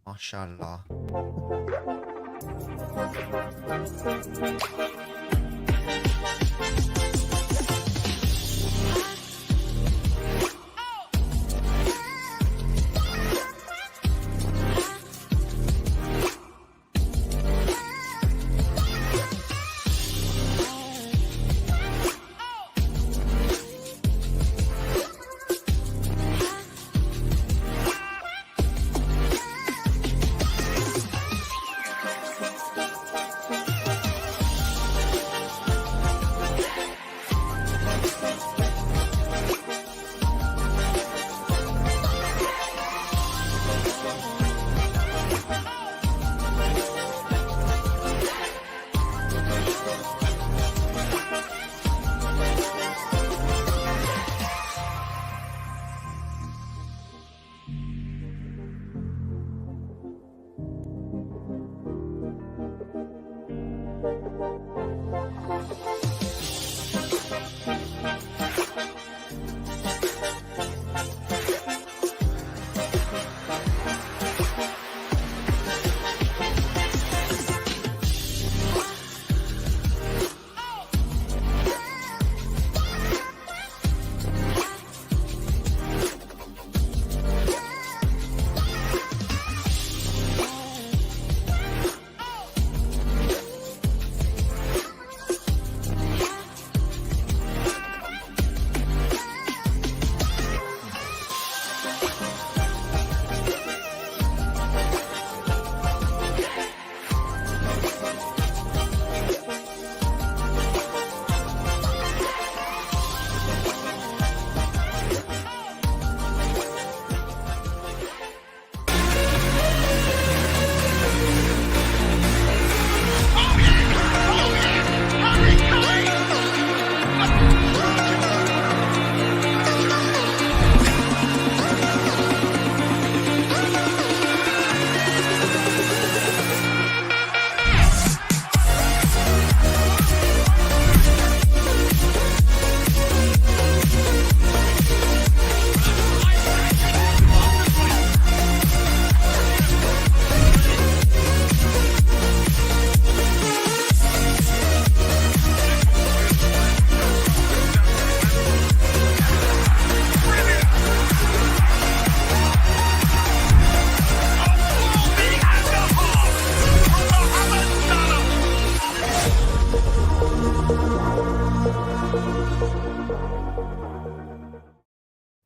MashaAllah.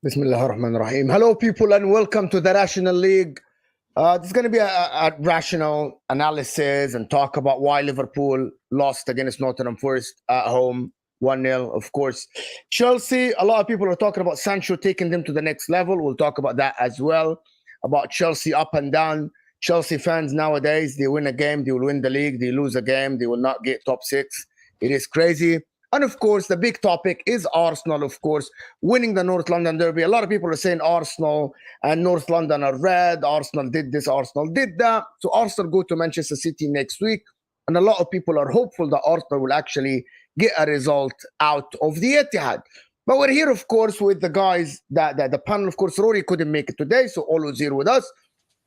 Bismillah ar-Rahman ar-Rahim. Hello, people, and welcome to the Rational League. This is going to be a rational analysis and talk about why Liverpool lost against Nottingham Forest at home, 1-0, of course. Chelsea, a lot of people are talking about Sancho taking them to the next level. We'll talk about that as well, about Chelsea up and down. Chelsea fans nowadays, they win a game, they will win the league. They lose a game, they will not get top 6. It is crazy. And of course, the big topic is Arsenal, of course, winning the North London Derby. A lot of people are saying Arsenal and North London are red. Arsenal did this, Arsenal did that. So Arsenal go to Manchester City next week. And a lot of people are hopeful that Arsenal will actually get a result out of the Etihad. But we're here, of course, with the guys, the panel. Of course, Rory couldn't make it today, so always here with us.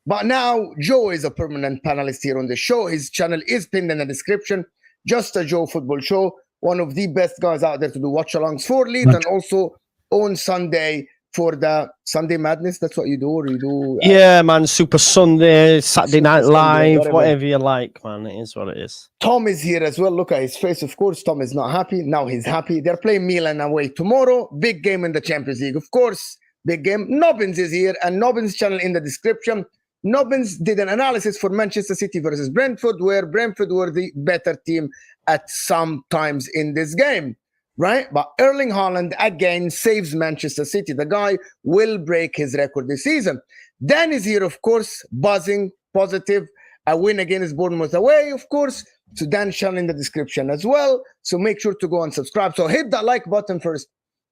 But now Joe is a permanent panelist here on the show. His channel is pinned in the description. Just a Joe Football Show. One of the best guys out there to do Watchalongs for Leeds and also on Sunday for the Sunday Madness. That's what you do, or you do? Yeah, man. Super Sunday, Saturday Night Live, whatever you like, man. It is what it is. Tom is here as well. Look at his face. Of course, Tom is not happy. Now he's happy. They're playing Milan away tomorrow. Big game in the Champions League. Of course, big game. Nobbins is here, and Nobbins' channel in the description. Nobbins did an analysis for Manchester City versus Brentford, where Brentford were the better team at some times in this game, right? But Erling Haaland again saves Manchester City. The guy will break his record this season. Dan is here, of course, buzzing, positive. A win against Bournemouth away, of course. So Dan's channel in the description as well. So make sure to go and subscribe. So hit that like button first.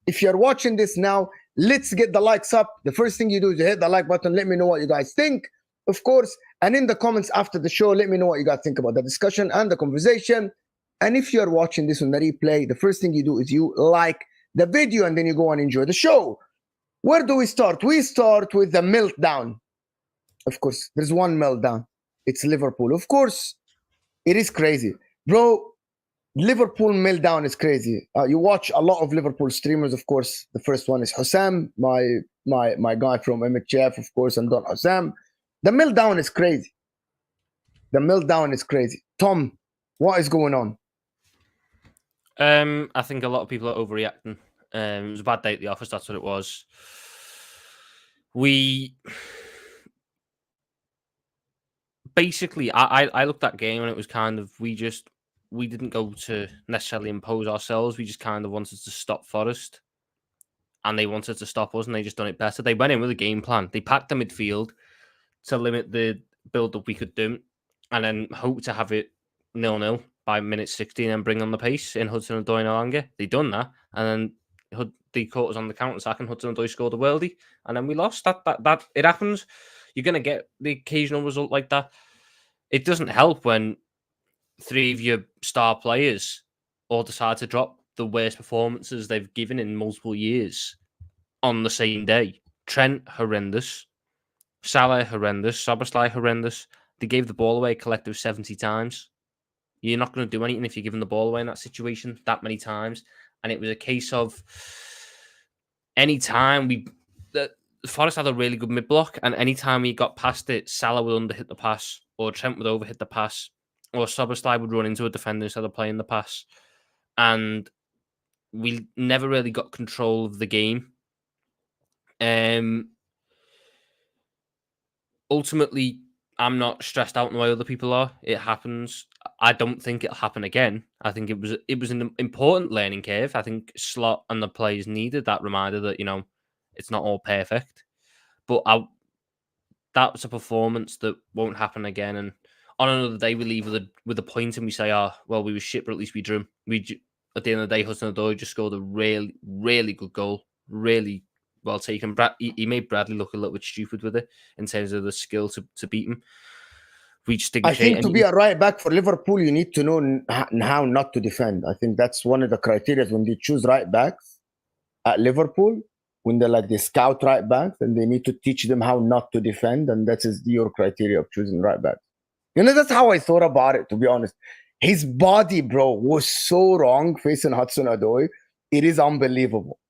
If you're watching this now, let's get the likes up. The first thing you do is you hit the like button. Let me know what you guys think, of course. And in the comments after the show, let me know what you guys think about the discussion and the conversation. And if you're watching this on the replay, the first thing you do is you like the video and then you go and enjoy the show. Where do we start? We start with the meltdown Of course, there's one meltdown. It's Liverpool. Of course, it is crazy, bro. Liverpool meltdown is crazy. You watch a lot of Liverpool streamers, of course. The first one is HUSAM, my guy from MHF, of course, and Don HUSAM. The meltdown is crazy. The meltdown is crazy. Tom, what is going on? I think a lot of people are overreacting. It was a bad day at the office. That's what it was. Basically, I looked at that game and it was kind of we didn't go to necessarily impose ourselves. We just kind of wanted to stop Forest, and they wanted to stop us, and they just done it better. They went in with a game plan. They packed the midfield to limit the build up we could do, and then hope to have it 0-0 by minute 60 and then bring on the pace in Hudson-Odoi no longer. They done that, and then they caught us on the counter attack, and Hudson-Odoi scored a worldie, and then we lost. That it happens. You're gonna get the occasional result like that. It doesn't help when 3 of your star players all decide to drop the worst performances they've given in multiple years on the same day. Trent, horrendous. Salah, horrendous. Szoboszlai, horrendous. They gave the ball away a collective 70 times. You're not going to do anything if you're giving the ball away in that situation that many times. And it was a case of any time Forest had a really good mid-block, and any time we got past it, Salah would under-hit the pass, or Trent would overhit the pass, or Szoboszlai would run into a defender instead of playing the pass. And we never really got control of the game. Ultimately, I'm not stressed out in the way other people are. It happens. I don't think it'll happen again. I think it was an important learning curve. I think Slot and the players needed that reminder that, it's not all perfect. But that was a performance that won't happen again. And on another day, we leave with a point and we say, well, we were shit, but at least we drew. At the end of the day, Hudson-Odoi just scored a really, really good goal. Really well taken. He made Bradley look a little bit stupid with it in terms of the skill to beat him. We just didn't. I think to be a right back for Liverpool, you need to know how not to defend. I think that's one of the criteria when they choose right backs at Liverpool. When they scout right backs, and they need to teach them how not to defend, and that is your criteria of choosing right back. That's how I thought about it, to be honest. His body, bro, was so wrong facing Hudson-Odoi. It is unbelievable.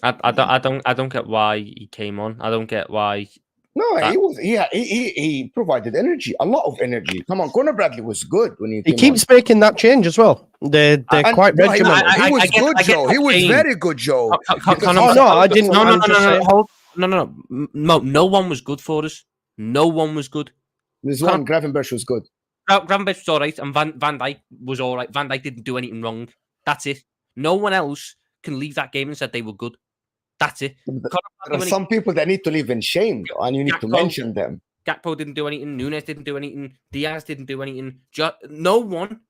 I don't get why he came on. I don't get why. No, he provided energy, a lot of energy. Come on, Conor Bradley was good when he keeps making that change as well. They're quite regimental. He was good, Joe. He was very good, Joe. I didn't. No, no one was good for us. No one was good. There's one. Gravenberch was good. Gravenberch was all right, and Van Dijk was all right. Van Dijk didn't do anything wrong. That's it. No one else can leave that game and said they were good. That's it. There are some people that need to live in shame, though, and you need to mention them. Gakpo didn't do anything. Nunes didn't do anything. Diaz didn't do anything. No one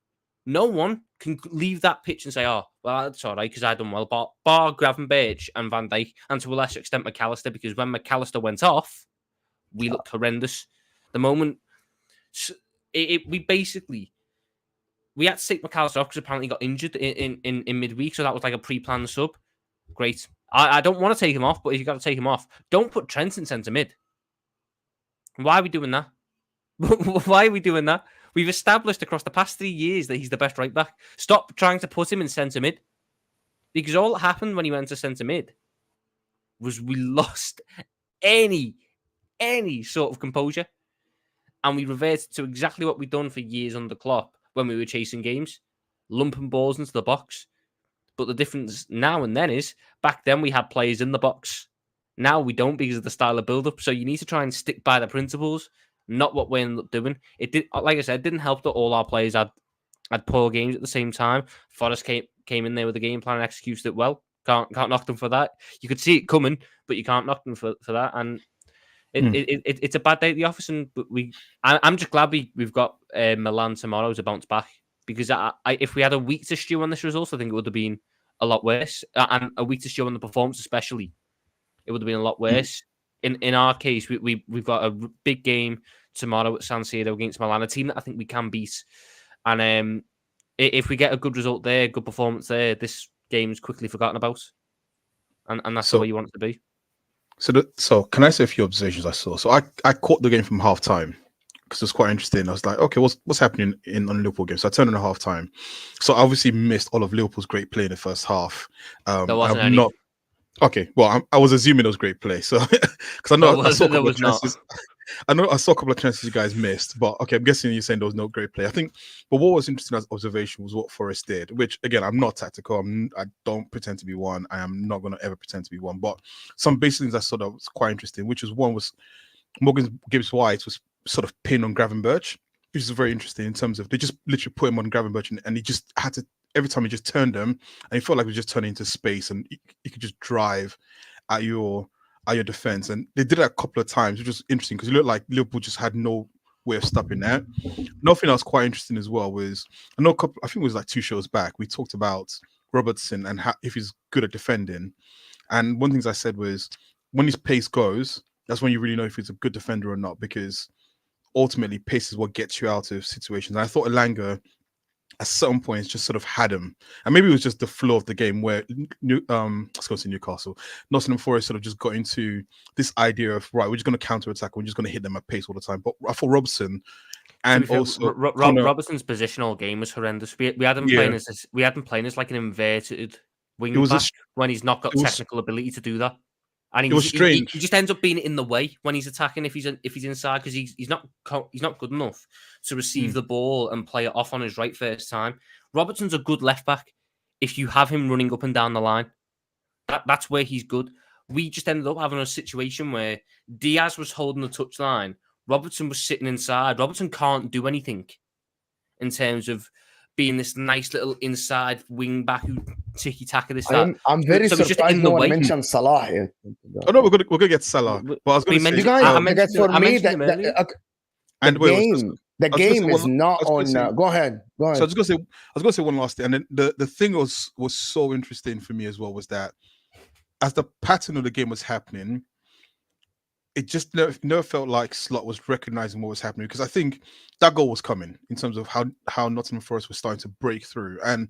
can leave that pitch and say, well, that's all right, because I done well. Bar Gravenberch and Van Dijk, and to a lesser extent McAllister, because when McAllister went off, we looked horrendous. The moment... we had to take McAllister off because apparently he got injured in midweek, so that was like a pre-planned sub. Great. I don't want to take him off, but if you've got to take him off, don't put Trent in centre mid. Why are we doing that? Why are we doing that? We've established across the past 3 years that he's the best right back. Stop trying to put him in centre mid. Because all that happened when he went to centre mid was we lost any sort of composure. And we reverted to exactly what we'd done for years under Klopp when we were chasing games. Lumping balls into the box. But the difference now and then is, back then we had players in the box. Now we don't because of the style of build-up. So you need to try and stick by the principles, not what we ended up doing. It did, like I said, it didn't help that all our players had poor games at the same time. Forrest came in there with a game plan and executed it well. Can't knock them for that. You could see it coming, but you can't knock them for that. And it's a bad day at the office, and I'm just glad we've got Milan tomorrow to bounce back. Because if we had a week to stew on this result, I think it would have been a lot worse. And a week to stew on the performance, especially, it would have been a lot worse. In our case, we've got a big game tomorrow at San Siro against Milan, a team that I think we can beat. And if we get a good result there, good performance there, this game's quickly forgotten about. And that's the way you want it to be. So can I say a few observations I saw? So I caught the game from half time because it was quite interesting. I was like, okay, what's happening on Liverpool game? So I turned on at half time. So I obviously missed all of Liverpool's great play in the first half. There wasn't any. Okay, well, I was assuming it was great play. So because I know I saw a couple of chances. I know I saw a couple of chances you guys missed, but okay, I'm guessing you're saying there was no great play. I think, but what was interesting as observation was what Forest did, which again, I'm not tactical. I don't pretend to be one. I am not going to ever pretend to be one. But some basic things I saw that was quite interesting, which was one was Morgan Gibbs-White was sort of pinned on Gravenberch, which is very interesting in terms of they just literally put him on Gravenberch and he just had to, every time he just turned him, and he felt like he was just turning into space and he could just drive at your defense. And they did it a couple of times, which was interesting because it looked like Liverpool just had no way of stopping that. Another thing that was quite interesting as well was, I think it was like 2 shows back, we talked about Robertson and if he's good at defending. And one of the things I said was, when his pace goes, that's when you really know if he's a good defender or not, because ultimately pace is what gets you out of situations. And I thought Elanga at certain points just sort of had him, and maybe it was just the flow of the game where let's go to Newcastle, Nottingham Forest sort of just got into this idea of, right, we're just going to counter attack, we're just going to hit them at pace all the time. But I thought Robertson and also Robertson's positional game was horrendous. We had him playing as like an inverted wing back when he's not got technical ability to do that. And it was strange. He just ends up being in the way when he's attacking if he's inside, because he's not good enough to receive the ball and play it off on his right first time. Robertson's a good left back if you have him running up and down the line. That's where he's good. We just ended up having a situation where Diaz was holding the touchline, Robertson was sitting inside. Robertson can't do anything in terms of being this nice little inside wing back who tiki-taka this. I'm very surprised no one mentioned Salah here. Oh no, we're gonna get Salah. But I was going to say, you guys, for me, the game is not on. Go ahead. So I was gonna say one last thing, and then the thing was so interesting for me as well was that as the pattern of the game was happening, it just never felt like Slot was recognizing what was happening, because I think that goal was coming in terms of how Nottingham Forest was starting to break through. And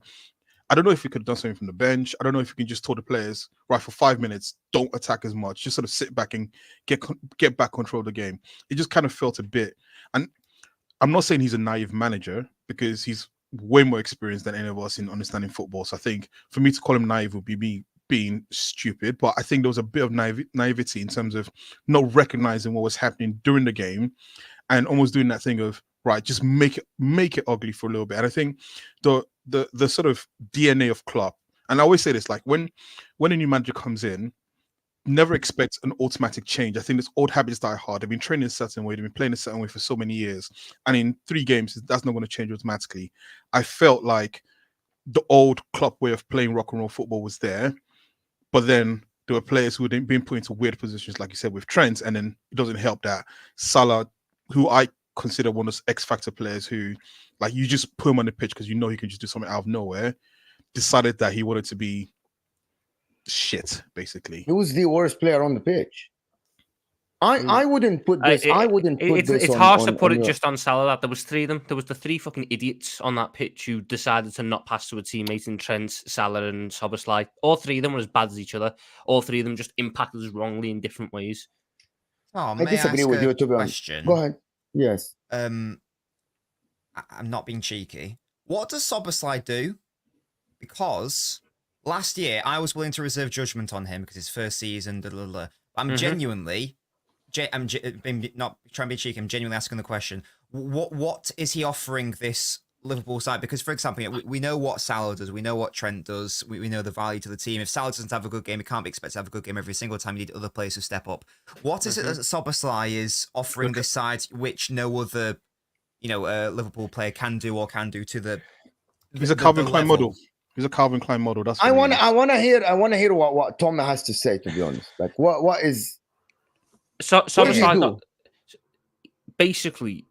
I don't know if we could have done something from the bench. I don't know if you can just tell the players, right, for 5 minutes, don't attack as much, just sort of sit back and get back control of the game. It just kind of felt a bit, and I'm not saying he's a naive manager, because he's way more experienced than any of us in understanding football. So I think for me to call him naive would be me being stupid, but I think there was a bit of naivety in terms of not recognizing what was happening during the game and almost doing that thing of, right, just make it ugly for a little bit. And I think the sort of DNA of Klopp, and I always say this, like when a new manager comes in, never expect an automatic change. I think this old habits die hard. They've been training a certain way, they've been playing a certain way for so many years, and in 3 games that's not going to change automatically. I felt like the old Klopp way of playing rock and roll football was there, but then there were players who had been put into weird positions, like you said, with Trent, and then it doesn't help that Salah, who I consider one of those X-factor players who, like, you just put him on the pitch because you know he can just do something out of nowhere, decided that he wanted to be shit, basically. He was the worst player on the pitch. I wouldn't put this. It's harsh to put it just on Salah. That there was 3 of them. There was the 3 fucking idiots on that pitch who decided to not pass to a teammate in Trent, Salah, and Szoboszlai. All 3 of them were as bad as each other. All 3 of them just impacted us wrongly in different ways. Oh, I disagree with you. To be honest, go ahead. Yes. I'm not being cheeky. What does Szoboszlai do? Because last year I was willing to reserve judgment on him because his first season. I'm genuinely. I'm not trying to be cheeky. I'm genuinely asking the question: what is he offering this Liverpool side? Because, for example, we know what Salah does, we know what Trent does, we know the value to the team. If Salah doesn't have a good game, he can't be expected to have a good game every single time. You need other players to step up. What is it that Szoboszlai is offering this side, which no other, Liverpool player can do to the? He's a Calvin Klein model. He's a Calvin Klein model. That's. I want to hear what Tom has to say. To be honest, like what is. Szoboszlai, basically,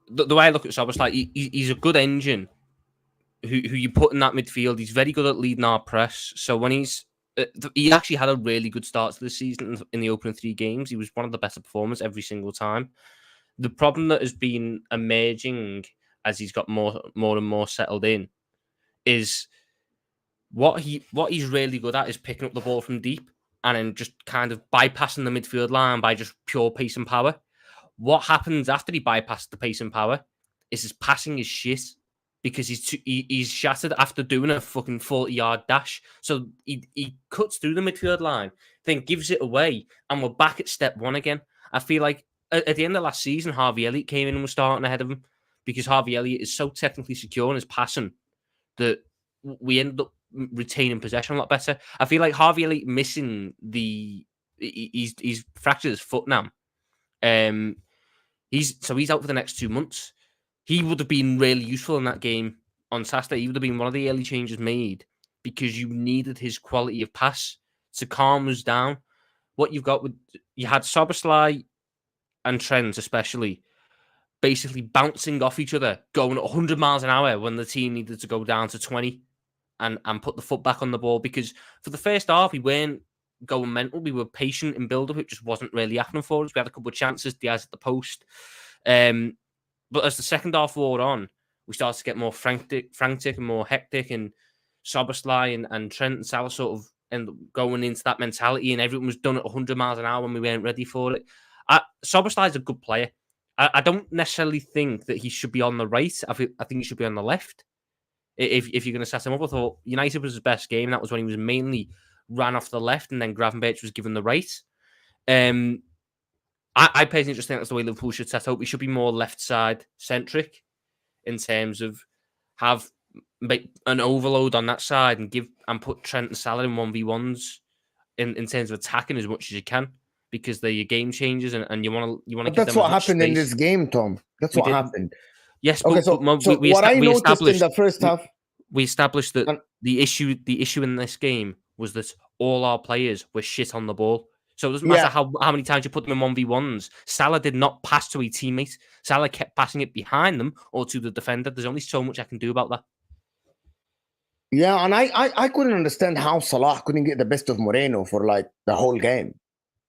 the way I look at Szoboszlai, he's a good engine who you put in that midfield. He's very good at leading our press. So when he actually had a really good start to the season in the opening 3 games. He was one of the better performers every single time. The problem that has been emerging as he's got more and more settled in is what he's really good at is picking up the ball from deep. and then just kind of bypassing the midfield line by just pure pace and power. What happens after he bypassed the pace and power is his passing is shit because he's shattered after doing a fucking 40-yard dash. So he cuts through the midfield line, then gives it away, and we're back at step one again. I feel like at the end of last season, Harvey Elliott came in and was starting ahead of him because Harvey Elliott is so technically secure in his passing that we ended up retaining possession a lot better. I feel like Harvey Elliott missing he's fractured his foot now. He's out for the next 2 months. He would have been really useful in that game on Saturday. He would have been one of the early changes made because you needed his quality of pass to calm us down. What you had Szoboszlai and Trent especially basically bouncing off each other, going at 100 miles an hour when the team needed to go down to 20 and put the foot back on the ball. Because for the first half, we weren't going mental. We were patient in build-up. It just wasn't really happening for us. We had a couple of chances, Diaz at the post. But as the second half wore on, we started to get more frantic and more hectic, and Szoboszlai and Trent and Salah sort of ended up going into that mentality, and everyone was done at 100 miles an hour when we weren't ready for it. Szoboszlai is a good player. I don't necessarily think that he should be on the right. I think he should be on the left. If you're going to set him up, I thought United was his best game. That was when he was mainly ran off the left, and then Gravenberch was given the right. I personally just think that's the way Liverpool should set up. We should be more left side centric in terms of make an overload on that side and put Trent and Salah in 1v1s in terms of attacking as much as you can, because they're your game changers and you want to. That's what happened in this game, Tom. That's what happened. Yes, okay. So what I noticed in the first half, we established that the issue in this game was that all our players were shit on the ball. So it doesn't matter how many times you put them in 1v1s. Salah did not pass to a teammate. Salah kept passing it behind them or to the defender. There's only so much I can do about that. Yeah, and I couldn't understand how Salah couldn't get the best of Moreno for like the whole game.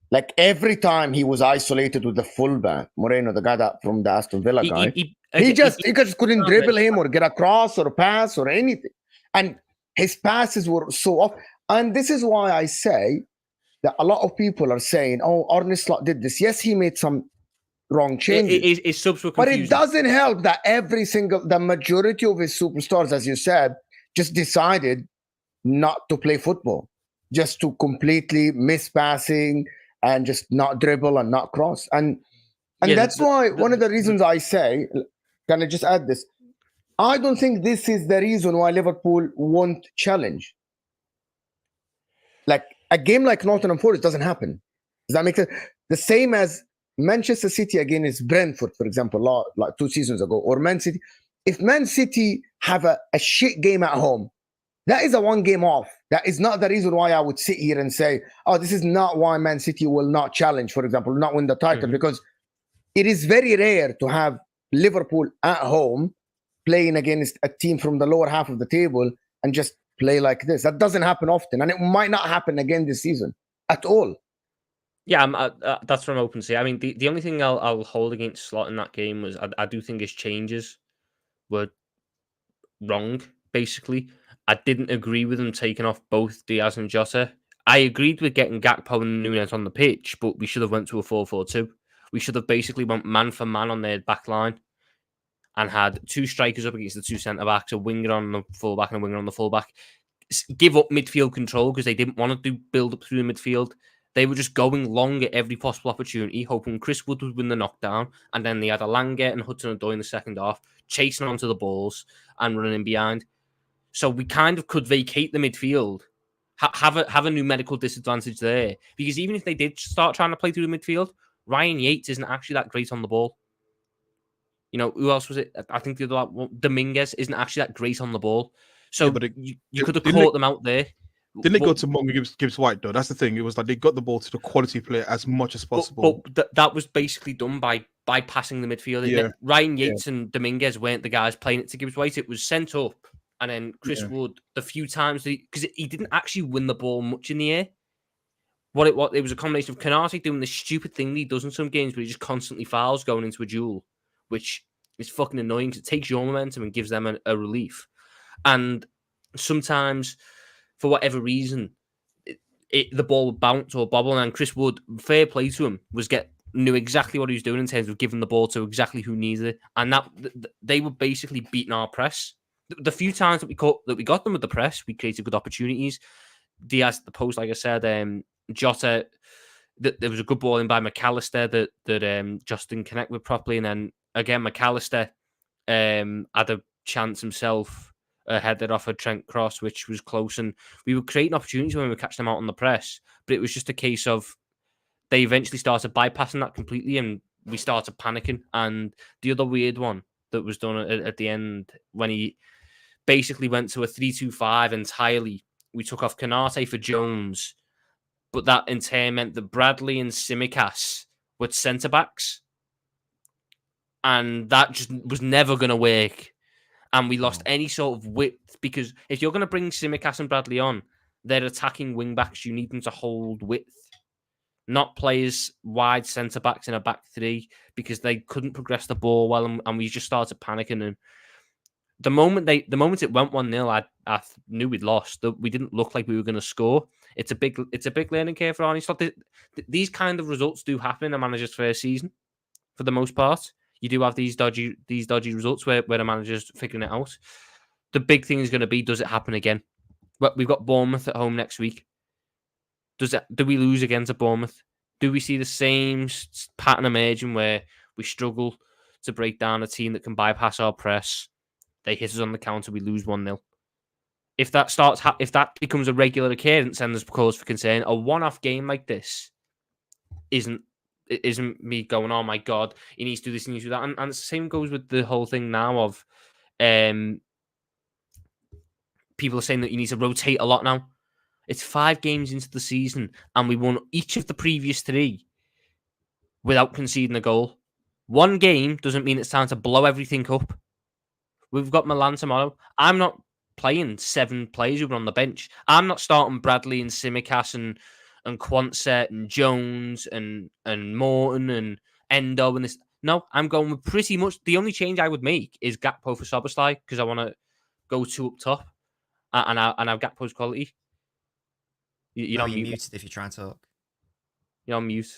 Like every time he was isolated with the fullback, Moreno, the guy from the Aston Villa guy, he just couldn't dribble him or get across or pass or anything. And his passes were so off. And this is why I say that a lot of people are saying, oh, Arne Slot did this. Yes, he made some wrong changes. His subs were but confusing. it doesn't help that the majority of his superstars, as you said, just decided not to play football, just to completely miss passing and just not dribble and not cross. And that's why one of the reasons I say, can I just add this? I don't think this is the reason why Liverpool won't challenge. Like a game like Nottingham Forest doesn't happen. Does that make sense? The same as Manchester City against Brentford, for example, like 2 seasons ago, or Man City. If Man City have a shit game at home, that is a 1 game off. That is not the reason why I would sit here and say, oh, this is not why Man City will not challenge, for example, not win the title, because it is very rare to have Liverpool at home playing against a team from the lower half of the table and just play like this. That doesn't happen often, and it might not happen again this season at all. Yeah, that's from open to see. I mean, the only thing I'll hold against Slot in that game was I do think his changes were wrong, basically. I didn't agree with him taking off both Diaz and Jota. I agreed with getting Gakpo and Núñez on the pitch, but we should have went to a 4-4-2. We should have basically went man for man on their back line and had 2 strikers up against the 2 centre-backs, a winger on the full-back and a winger on the full-back. Give up midfield control because they didn't want to do build-up through the midfield. They were just going long at every possible opportunity, hoping Chris Wood would win the knockdown, and then they had Alanga and Hudson-Odoi in the second half, chasing onto the balls and running behind. So we kind of could vacate the midfield, have a numerical disadvantage there. Because even if they did start trying to play through the midfield, Ryan Yates isn't actually that great on the ball. You know, who else was it? I think the other one, Dominguez isn't actually that great on the ball. So you could have caught them out there. Didn't they go to Monk Gibbs White, though? That's the thing. It was like they got the ball to the quality player as much as possible. But that was basically done by passing the midfield. Yeah. Ryan Yates and Dominguez weren't the guys playing it to Gibbs White. It was sent up. And then Chris Wood, the few times, because he didn't actually win the ball much in the air. It was a combination of Canate doing the stupid thing that he does in some games, where he just constantly fouls going into a duel, which is fucking annoying because it takes your momentum and gives them a relief. And sometimes, for whatever reason, the ball would bounce or bobble, and Chris Wood, fair play to him, knew exactly what he was doing in terms of giving the ball to exactly who needed it, and that they were basically beating our press. The few times that we got them with the press, we created good opportunities. Diaz at the post, like I said, Jota. There was a good ball in by McAllister that just didn't connect with properly, and then again McAllister had a chance himself, headed off a Trent cross, which was close, and we were creating opportunities when we were catching them out on the press. But it was just a case of they eventually started bypassing that completely, and we started panicking. And the other weird one that was done at the end, when he basically went to a 3-2-5 entirely, we took off Canate for Jones, but that in turn meant that Bradley and Tsimikas were centre backs, and that just was never going to work. And we lost any sort of width, because if you're going to bring Tsimikas and Bradley on, they're attacking wing backs. You need them to hold width, not players wide centre backs in a back three, because they couldn't progress the ball well, and we just started panicking. And the moment it went 1-0, I knew we'd lost. We didn't look like we were going to score. It's a big learning curve for Arne Slot. These kind of results do happen in a manager's first season, for the most part. You do have these dodgy results where the manager's figuring it out. The big thing is going to be, does it happen again? We've got Bournemouth at home next week. Do we lose again to Bournemouth? Do we see the same pattern emerging where we struggle to break down a team that can bypass our press? They hit us on the counter, we lose 1-0. If that becomes a regular occurrence, then there's cause for concern. A one-off game like this isn't me going, oh my God, he needs to do this, he needs to do that. And the same goes with the whole thing now of people are saying that you need to rotate a lot now. It's 5 games into the season, and we won each of the previous 3 without conceding a goal. One game doesn't mean it's time to blow everything up. We've got Milan tomorrow. I'm not playing 7 players who were on the bench. I'm not starting Bradley and Tsimikas and Quansett and Jones and Morton and Endo and this. No, I'm going with pretty much the only change I would make is Gakpo for Szoboszlai, because I want to go 2 up top and have Gakpo's quality. You're muted if you try and talk. You're on mute.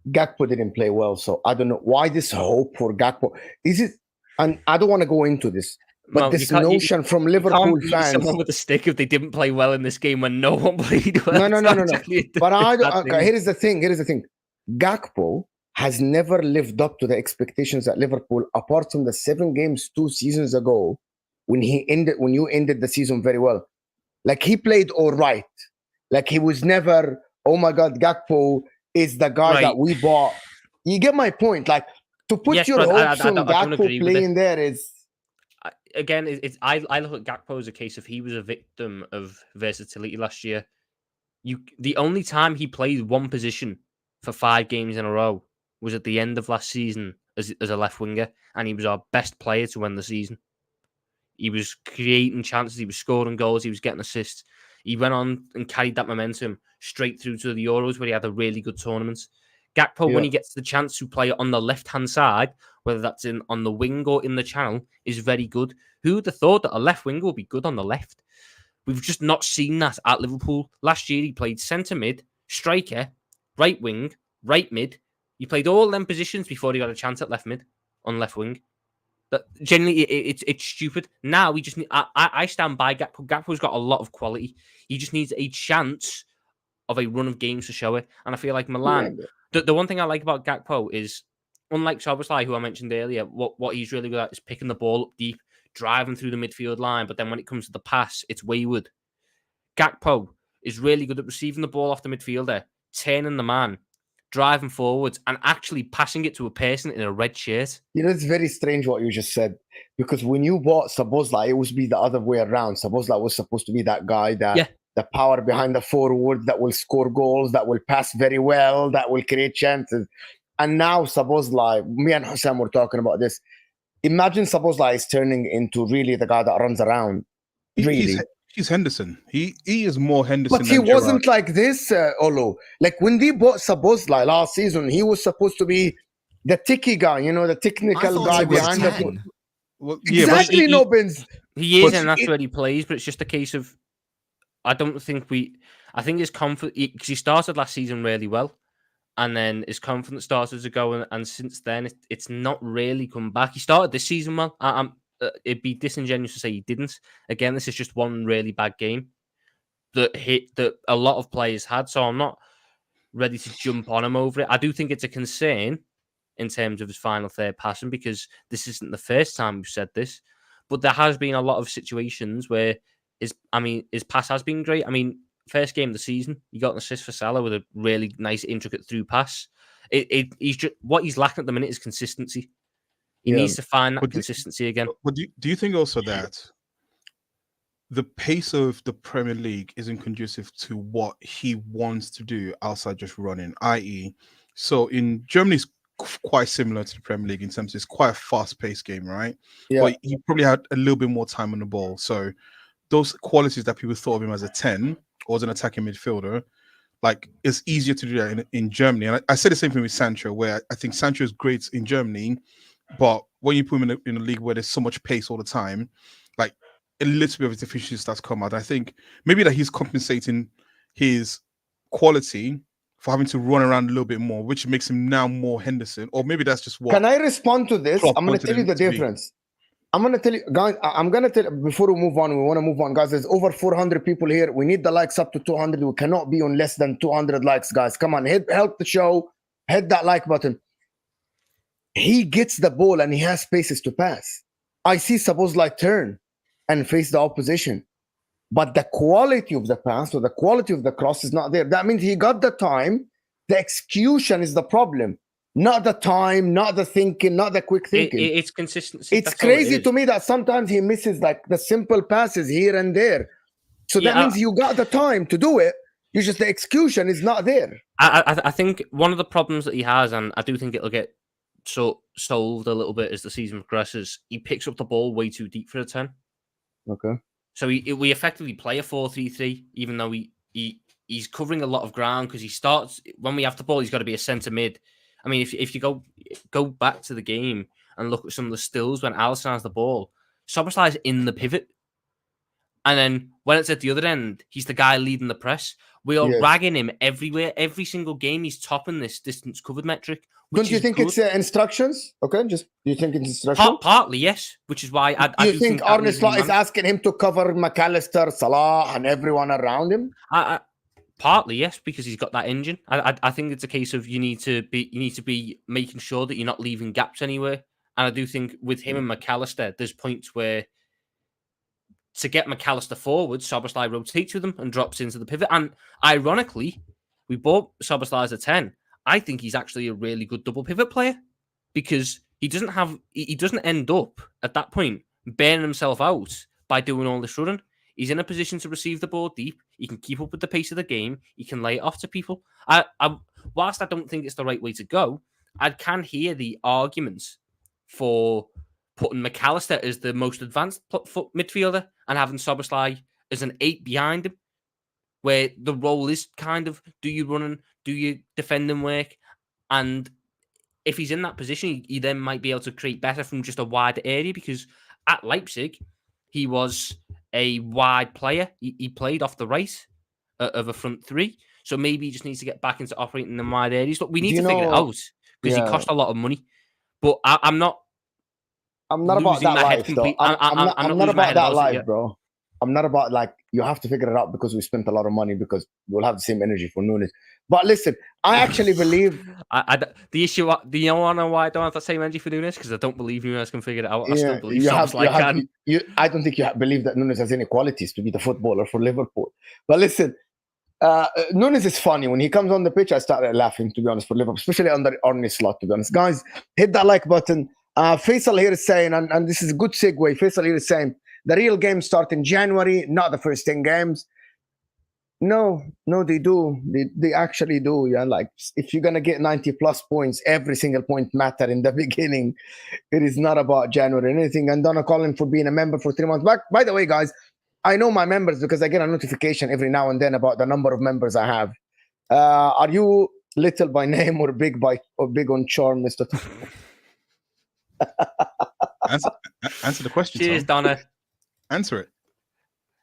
Gakpo didn't play well, so I don't know why this hope for Gakpo. Is it? And I don't want to go into this, but this notion from Liverpool fans, someone with a stick if they didn't play well in this game when no one played well. No. But here's the thing. Gakpo has never lived up to the expectations at Liverpool, apart from the 7 games 2 seasons ago when you ended the season very well. Like, he played all right. Like, he was never, oh my God, Gakpo is the guy that we bought. You get my point? Like, to put your hopes on Gakpo playing there is... Again, I look at Gakpo as a case of he was a victim of versatility last year. The only time he played one position for 5 games in a row was at the end of last season as a left winger, and he was our best player to win the season. He was creating chances, he was scoring goals, he was getting assists. He went on and carried that momentum straight through to the Euros, where he had a really good tournament. Gakpo, when he gets the chance to play on the left-hand side, whether that's on the wing or in the channel, is very good. Who would have thought that a left winger would be good on the left? We've just not seen that at Liverpool. Last year, he played centre mid, striker, right wing, right mid. He played all them positions before he got a chance at left mid, on left wing. But generally, it's stupid. Now we just need. I stand by Gakpo. Gakpo's got a lot of quality. He just needs a chance of a run of games to show it. And I feel like Milan. The one thing I like about Gakpo is, unlike Szoboszlai, who I mentioned earlier, what he's really good at is picking the ball up deep, driving through the midfield line. But then when it comes to the pass, it's wayward. Gakpo is really good at receiving the ball off the midfielder, turning the man, driving forwards, and actually passing it to a person in a red shirt. You know, it's very strange what you just said, because when you bought Szoboszlai, it was the other way around. Szoboszlai was supposed to be that guy that the power behind the forward that will score goals, that will pass very well, that will create chances. And now Szoboszlai, me and HUSAM were talking about this. Imagine Szoboszlai is turning into really the guy that runs around. He's Henderson. He is more Henderson. But he wasn't like this, Olo. Like, when they bought Szoboszlai last season, he was supposed to be the ticky guy, you know, the technical guy behind the... Well, exactly, Nobins. He is, and that's where he plays, but it's just a case of I don't think I think his confidence, because he started last season really well, and then his confidence started to go, and since then it's not really come back. He started this season well. It'd be disingenuous to say he didn't. Again, this is just one really bad game that a lot of players had, so I'm not ready to jump on him over it. I do think it's a concern in terms of his final third passing, because this isn't the first time we've said this, but there has been a lot of situations where his pass has been great. I mean, first game of the season, he got an assist for Salah with a really nice, intricate through pass. He's just, what he's lacking at the minute is consistency. He needs to find that consistency again. But do you think also that the pace of the Premier League isn't conducive to what he wants to do outside just running? I.e., so in Germany, it's quite similar to the Premier League in terms of it's quite a fast-paced game, right? Yeah. But he probably had a little bit more time on the ball. So those qualities that people thought of him as a 10 or as an attacking midfielder, like, it's easier to do that in Germany. And I said the same thing with Sancho, where I think Sancho is great in Germany, but when you put him in a league where there's so much pace all the time, like, a little bit of his deficiency starts to come out. I think maybe that he's compensating his quality for having to run around a little bit more, which makes him now more Henderson. Or maybe that's just what... Can I respond to this? I'm going to tell you the difference. I'm going to tell you, guys, I'm going to tell you, before we move on, we want to move on, guys. There's over 400 people here. We need the likes up to 200. We cannot be on less than 200 likes, guys. Come on, help the show. Hit that like button. He gets the ball and he has spaces to pass. I see Szoboszlai turn and face the opposition, but the quality of the pass or the quality of the cross is not there. That means he got the time. The execution is the problem, not the time, not the thinking, not the quick thinking. It's consistency. It's crazy to me that sometimes he misses like the simple passes here and there. So that means you got the time to do it. You just, the execution is not there. I think one of the problems that he has, and I do think it'll get solved a little bit as the season progresses, he picks up the ball way too deep for a 10. Okay. So we effectively play a 4-3-3, even though he's covering a lot of ground, because he starts, when we have the ball, he's got to be a centre mid. I mean, if you go back to the game and look at some of the stills when Alisson has the ball, Szoboszlai's in the pivot. And then when it's at the other end, he's the guy leading the press. We are ragging him everywhere. Every single game, he's topping this distance covered metric. Don't you think it's instructions? Okay, do you think it's instructions? Partly, yes. Which is why I do think Arne Slot is asking him to cover McAllister, Salah, and everyone around him? Partly, yes, because he's got that engine. I think it's a case of you need to be making sure that you're not leaving gaps anywhere. And I do think with him and McAllister, there's points where to get McAllister forward, Szoboszlai rotates with him and drops into the pivot. And ironically, we bought Szoboszlai as a 10. I think he's actually a really good double pivot player, because he doesn't end up at that point burning himself out by doing all this running. He's in a position to receive the ball deep. He can keep up with the pace of the game. He can lay it off to people. Whilst I don't think it's the right way to go, I can hear the arguments for putting McAllister as the most advanced midfielder and having Szoboszlai as an 8 behind him, where the role is kind of, do you run and do you defend and work? And if he's in that position, he then might be able to create better from just a wider area, because at Leipzig, he was a wide player. He played off the right of a front three. So maybe he just needs to get back into operating in wide areas. Look, we need to figure it out, because he cost a lot of money. But I'm not about that life, though. I'm not about that life, bro. I'm not about, like, you have to figure it out because we spent a lot of money, because we'll have the same energy for Nunes. But listen, I actually believe... the issue... Do you know why I don't have the same energy for Nunes? Because I don't believe Nunes can figure it out. I still believe can. I don't think you believe that Nunes has any qualities to be the footballer for Liverpool. But listen, Nunes is funny. When he comes on the pitch, I started laughing, to be honest, for Liverpool, especially under Arne Slot, to be honest. Guys, hit that like button. Faisal here is saying, and this is a good segue, Faisal here is saying, the real games start in January, not the first 10 games. No, they do. They actually do. Yeah, like, if you're gonna get 90+ points, every single point matter in the beginning. It is not about January or anything. And Donna Collin for being a member for 3 months. By the way, guys, I know my members because I get a notification every now and then about the number of members I have. Are you little by name or big on charm, Mr. Answer the question. Cheers, Tom. Donna. Answer it.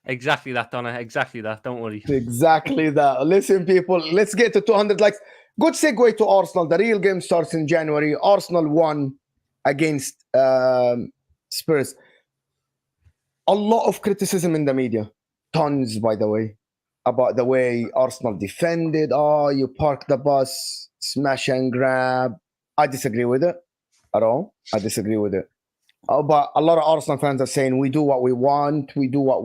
Exactly that, Donna. Exactly that. Don't worry. Exactly that. Listen, people, let's get to 200 likes. Good segue to Arsenal. The real game starts in January. Arsenal won against Spurs. A lot of criticism in the media. Tons, by the way, about the way Arsenal defended. Oh, you park the bus, smash and grab. I disagree with it at all. I disagree with it. But a lot of Arsenal fans are saying we do what we want. We do what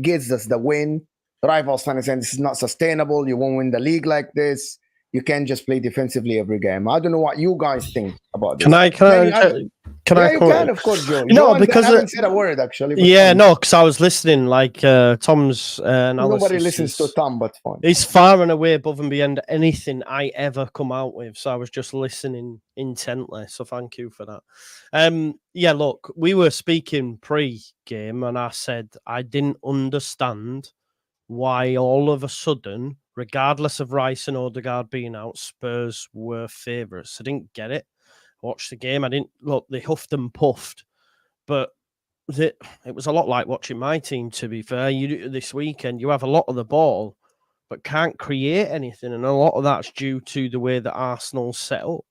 gives us the win. Rivals fans are saying this is not sustainable. You won't win the league like this. You can't just play defensively every game. I don't know what you guys think about this. Can I? You can, of course, Joe. No, because I haven't said a word actually. Yeah, no, because I was listening. Like Tom's analysis. Nobody listens to Tom, but fine. He's far and away above and beyond anything I ever come out with. So I was just listening intently. So thank you for that. Yeah, look, we were speaking pre-game, and I said I didn't understand why all of a sudden, regardless of Rice and Odegaard being out, Spurs were favourites. I didn't get it. Watched the game. I didn't look. They huffed and puffed, but it was a lot like watching my team. To be fair, this weekend you have a lot of the ball, but can't create anything, and a lot of that's due to the way that Arsenal's set up.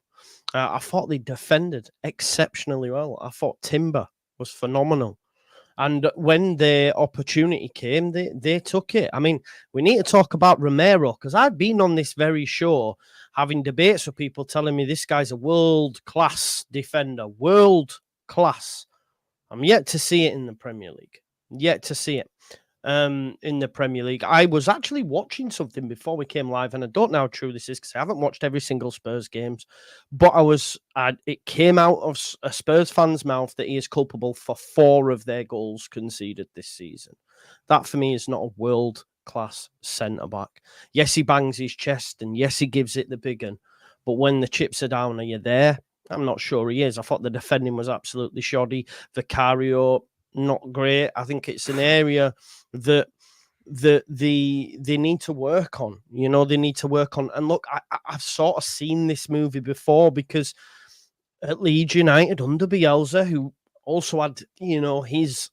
I thought they defended exceptionally well. I thought Timber was phenomenal. And when the opportunity came, they took it. I mean, we need to talk about Romero, because I've been on this very show having debates with people telling me this guy's a world-class defender. World-class. I'm yet to see it in the Premier League. Yet to see it in the Premier League. I was actually watching something before we came live, and I don't know how true this is because I haven't watched every single Spurs games, but it came out of a Spurs fan's mouth that he is culpable for 4 of their goals conceded this season. That for me is not a world-class centre-back. Yes, he bangs his chest, and yes, he gives it the big one, but when the chips are down, are you there? I'm not sure he is. I thought the defending was absolutely shoddy. Vicario, not great. I think it's an area that they need to work on. You know, they need to work on. And look, I've sort of seen this movie before, because at Leeds United under Bielsa, who also had, you know, his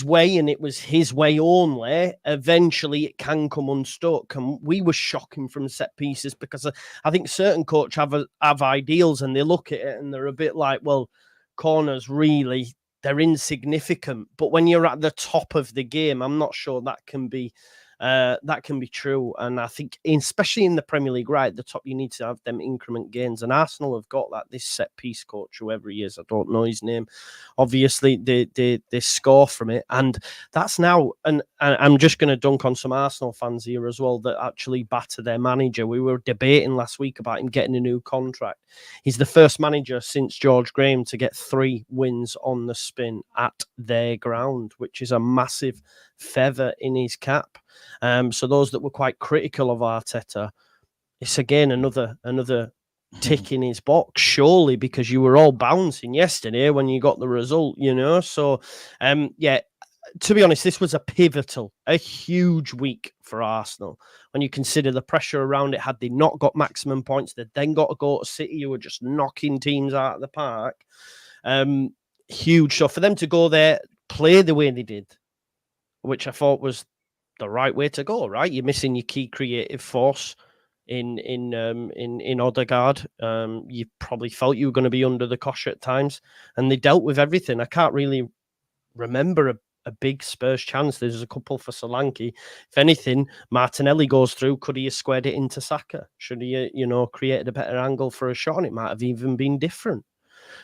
way, and it was his way only, eventually it can come unstuck. And we were shocking from set pieces, because I think certain coaches have ideals, and they look at it and they're a bit like, well, corners really, they're insignificant. But when you're at the top of the game, I'm not sure that can be true. And I think, especially in the Premier League, right at the top, you need to have them increment gains. And Arsenal have got that. This set piece coach, whoever he is, I don't know his name. Obviously, they score from it, and that's now. And I'm just going to dunk on some Arsenal fans here as well that actually batter their manager. We were debating last week about him getting a new contract. He's the first manager since George Graham to get 3 wins on the spin at their ground, which is a massive feather in his cap. So those that were quite critical of Arteta, it's again another tick in his box, surely, because you were all bouncing yesterday when you got the result, you know. So, yeah, to be honest, this was a huge week for Arsenal. When you consider the pressure around it, had they not got maximum points, they'd then got to go to City, who were just knocking teams out of the park. Huge. So for them to go there, play the way they did, which I thought was the right way to go, right? You're missing your key creative force in Odegaard. You probably felt you were going to be under the cosh at times, and they dealt with everything. I can't really remember a big Spurs chance. There's a couple for Solanke. If anything, Martinelli goes through. Could he have squared it into Saka? Should he, created a better angle for a shot? And it might have even been different.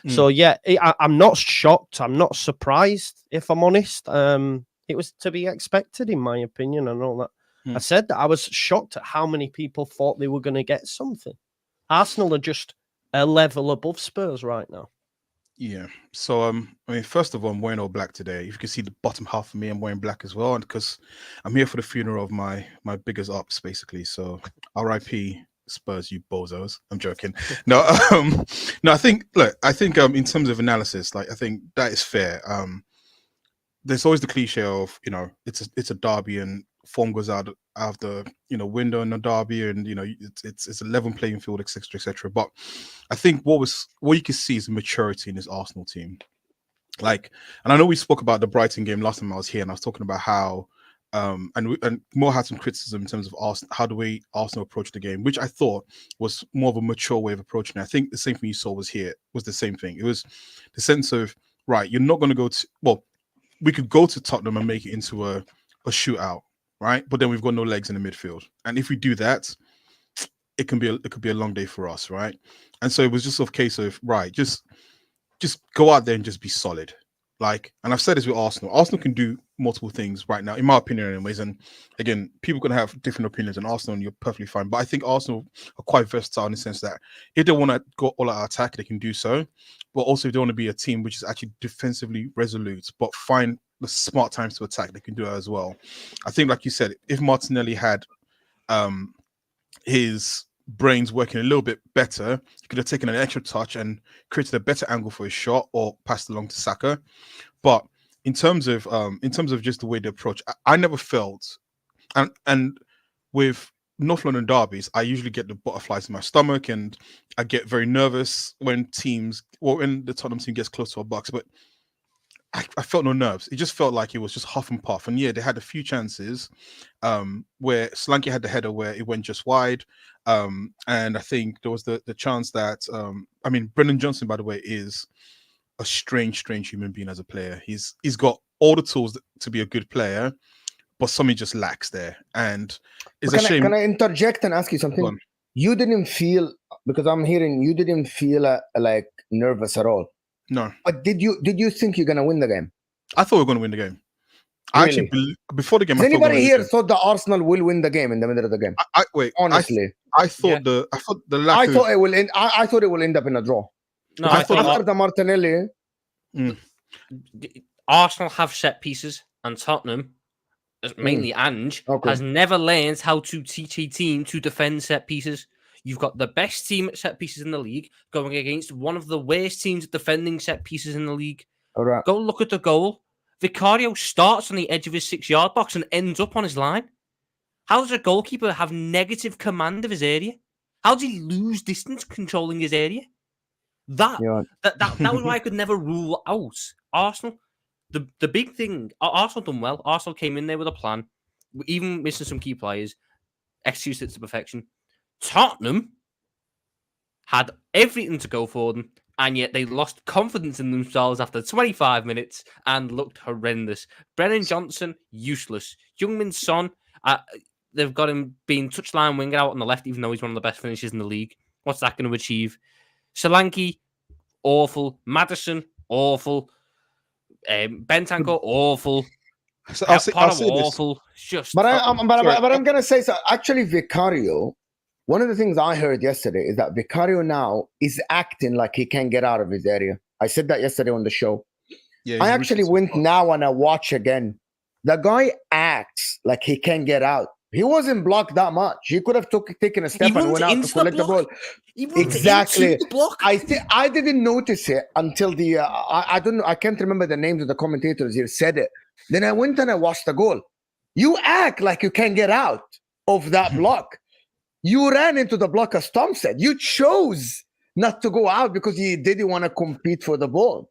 So yeah, I'm not shocked. I'm not surprised, if I'm honest. It was to be expected, in my opinion. I know that. I said that I was shocked at how many people thought they were going to get something. Arsenal are just a level above Spurs right now. Yeah. So, I mean, first of all, I'm wearing all black today. If you can see the bottom half of me, I'm wearing black as well, and because I'm here for the funeral of my biggest ups, basically. So, R.I.P. Spurs, you bozos. I'm joking. No, no. I think in terms of analysis, I think that is fair. There's always the cliche of, it's a derby and form goes out of the window in the derby, and it's a level playing field, etc., etc. But I think what you can see is maturity in this Arsenal team. Like, and I know we spoke about the Brighton game last time I was here, and I was talking about how, and Mo had some criticism in terms of Arsenal, how the way Arsenal approach the game, which I thought was more of a mature way of approaching it. I think the same thing you saw was the same thing. It was the sense of, right, you're not going to go to, well, we could go to Tottenham and make it into a shootout, right? But then we've got no legs in the midfield, and if we do that, it could be a long day for us, right? And so it was just a case of, right, just go out there and just be solid. Like, and I've said this with Arsenal. Arsenal can do multiple things right now, in my opinion, anyways. And again, people can have different opinions on Arsenal, and you're perfectly fine. But I think Arsenal are quite versatile in the sense that if they want to go all out attack, they can do so. But also, if they want to be a team which is actually defensively resolute, but find the smart times to attack, they can do that as well. I think, like you said, if Martinelli had his brains working a little bit better, he could have taken an extra touch and created a better angle for his shot or passed along to Saka. But in terms of just the way they approach, I never felt, and with North London derbies, I usually get the butterflies in my stomach and I get very nervous when when the Tottenham team gets close to our box. But I felt no nerves. It just felt like it was just huff and puff. And yeah, they had a few chances where Solanke had the header where it went just wide. And I think there was the chance that, Brendan Johnson, by the way, is a strange human being as a player. He's got all the tools to be a good player, but something just lacks there. And it's a shame. Can I interject and ask you something? You didn't feel, because I'm hearing you didn't feel like nervous at all. No. But did you think you're going to win the game? I thought we were going to win the game. I actually, before the game, Does anybody here thought that Arsenal will win the game in the middle of the game? Honestly, I thought the lack I thought it will end. I thought it will end up in a draw. No, I thought after the Martinelli. Arsenal have set pieces, and Tottenham, mainly Ange, has never learned how to teach a team to defend set pieces. You've got the best team at set pieces in the league going against one of the worst teams at defending set pieces in the league. All right. Go look at the goal. Vicario starts on the edge of his 6-yard box and ends up on his line. How does a goalkeeper have negative command of his area? How does he lose distance controlling his area? That was why I could never rule out Arsenal. The big thing, Arsenal done well. Arsenal came in there with a plan, even missing some key players, executed it to perfection. Tottenham had everything to go for them, and yet they lost confidence in themselves after 25 minutes and looked horrendous. Brennan Johnson, useless. Heung-min Son, they've got him being touchline winger out on the left, even though he's one of the best finishers in the league. What's that going to achieve? Solanke, awful. Madison, awful. Bentancur, awful. I'll say awful. Just. But I'm going to say so. Actually, Vicario. One of the things I heard yesterday is that Vicario now is acting like he can't get out of his area. I said that yesterday on the show. Yeah, I actually went now and I watch again. The guy acts like he can't get out. He wasn't blocked that much. He could have taken a step and went out to collect the ball. Exactly. I didn't notice it until the I don't know. I can't remember the names of the commentators here said it. Then I went and I watched the goal. You act like you can't get out of that block. You ran into the block, as Tom said. You chose not to go out because you didn't want to compete for the ball,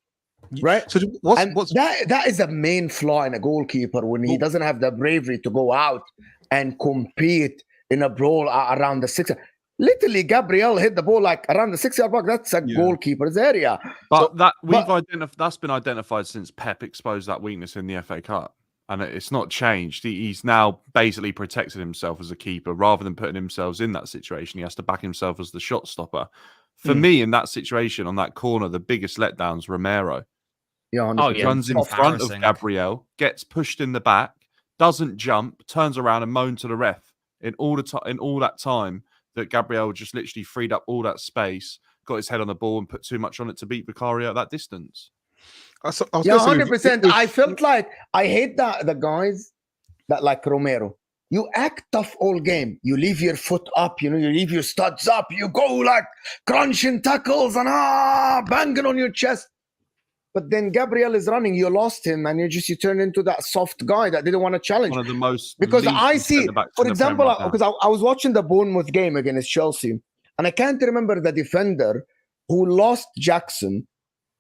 right? So that is a main flaw in a goalkeeper when he doesn't have the bravery to go out and compete in a brawl around the 6. Literally, Gabriel hit the ball like around the 6-yard box. That's a goalkeeper's area. But that's been identified since Pep exposed that weakness in the FA Cup. And it's not changed. He's now basically protected himself as a keeper rather than putting himself in that situation. He has to back himself as the shot stopper. For me, in that situation, on that corner, the biggest letdown's Romero. Yeah, runs in front of Gabriel, gets pushed in the back, doesn't jump, turns around and moans to the ref. In all that time that Gabriel just literally freed up all that space, got his head on the ball and put too much on it to beat Vicario at that distance. 100%. I felt like I hate the guys that like Romero. You act tough all game. You leave your foot up, you leave your studs up. You go like crunching tackles and banging on your chest. But then Gabriel is running. You lost him, and you turn into that soft guy that didn't want to challenge. One of the most because I see, for example, because I was watching the Bournemouth game against Chelsea, and I can't remember the defender who lost Jackson.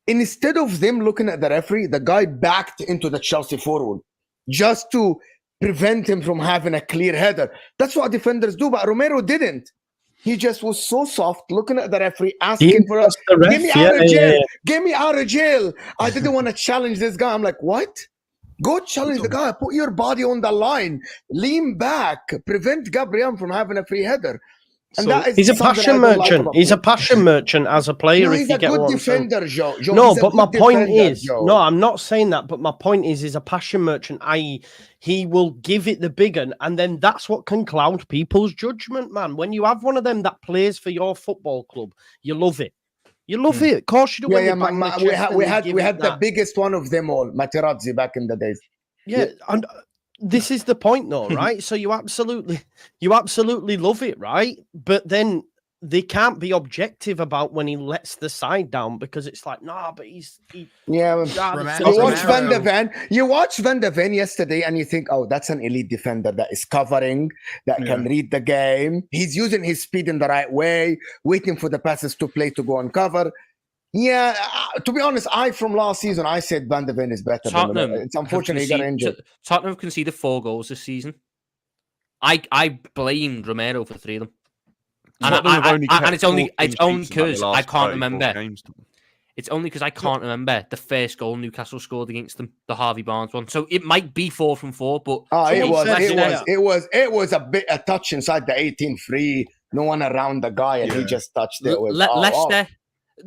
instead of them looking at the referee, the guy backed into the Chelsea forward just to prevent him from having a clear header. That's what defenders do, but Romero didn't. He just was so soft, looking at the referee, asking for us, get me out of jail, get me out of jail. I didn't want to challenge this guy. I'm like, what? Go challenge the guy, put your body on the line, lean back, prevent Gabriel from having a free header. And So- that is He's a something passion I don't like merchant. about He's a him. passion merchant as a player. No, if he's you a get good what I'm saying. defender, Joe. No, He's a but my good point defender, is, Joe. no, I'm not saying that, but my point is, he's a passion merchant, i.e., he will give it the big un, and then that's what can cloud people's judgment, man. When you have one of them that plays for your football club, you love it. You love it. Of course you do. Yeah, when yeah, they bang the we chest had and we they had give we it had the that. biggest one of them all, Materazzi, back in the days. Yeah, and this is the point, though, right? So you absolutely love it, right? But then they can't be objective about when he lets the side down because it's like, nah, but Yeah, Romero- you watch Van Romero- de Ven. You watch Van de Ven yesterday, and you think, oh, that's an elite defender that is covering, that can read the game. He's using his speed in the right way, waiting for the passes to play to go and cover. Yeah, to be honest, from last season, I said Van de Ven is better than him. It's unfortunate he got injured. Tottenham have conceded 4 goals this season. I blamed Romero for 3 of them. And, it's only because I can't remember. It's only because I can't remember the first goal Newcastle scored against them, the Harvey Barnes one. So it might be 4 from 4, but it was a bit a touch inside the 18 free. No one around the guy, and he just touched it. Leicester.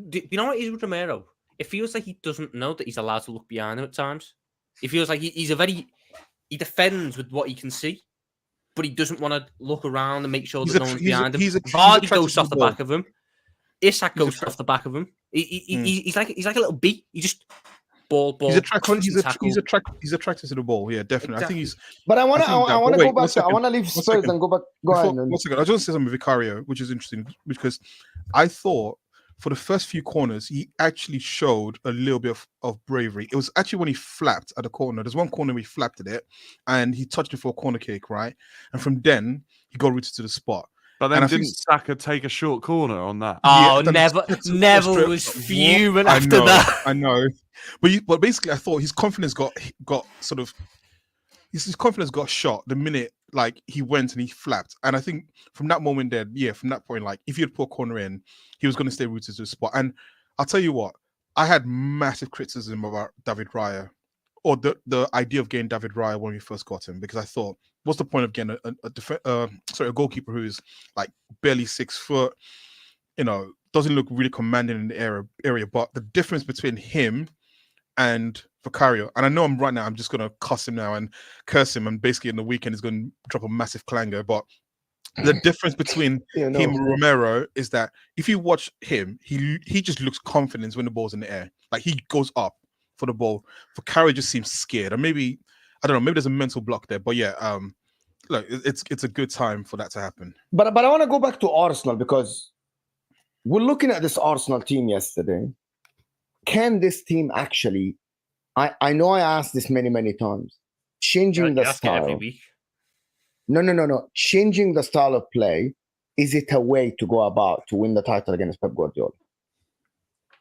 Do you know what it is with Romero? It feels like he doesn't know that he's allowed to look behind him at times. It feels like he defends with what he can see, but he doesn't want to look around and make sure that no one's behind him. Vardy goes off the back of him. Isak goes off the back of him. He's like a little bee. He just ball. He's attracted to the ball. Yeah, definitely. Exactly. I think he's. But I want to go back. I want to leave Spurs and go back. Go ahead. One second. I just want to say something with Vicario, which is interesting because I thought for the first few corners he actually showed a little bit of bravery. It was actually when he flapped at the corner. There's one corner where he flapped at it and he touched it for a corner kick, right? And from then he got rooted to the spot. But then didn't Saka take a short corner on that? Oh, never was fuming after that. I know. But basically, I thought his confidence got sort of his confidence got shot the minute like he went and he flapped. And I think from that moment there, from that point, like if he had put a corner in, he was going to stay rooted to the spot. And I'll tell you what, I had massive criticism about David Raya, or the idea of getting David Raya when we first got him, because I thought, what's the point of getting a goalkeeper who's like barely 6 foot, doesn't look really commanding in the area. But the difference between him and Vicario, and I know I'm just going to cuss him now and curse him, and basically in the weekend he's going to drop a massive clanger. But the difference between him and Romero is that if you watch him, he just looks confident when the ball's in the air. Like he goes up for the ball. Vicario just seems scared, and maybe I don't know. Maybe there's a mental block there. But yeah, look, it's a good time for that to happen. But I want to go back to Arsenal because we're looking at this Arsenal team yesterday. Can this team actually? I know I asked this many times. Changing the style every week. No. Changing the style of play, is it a way to go about to win the title against Pep Guardiola?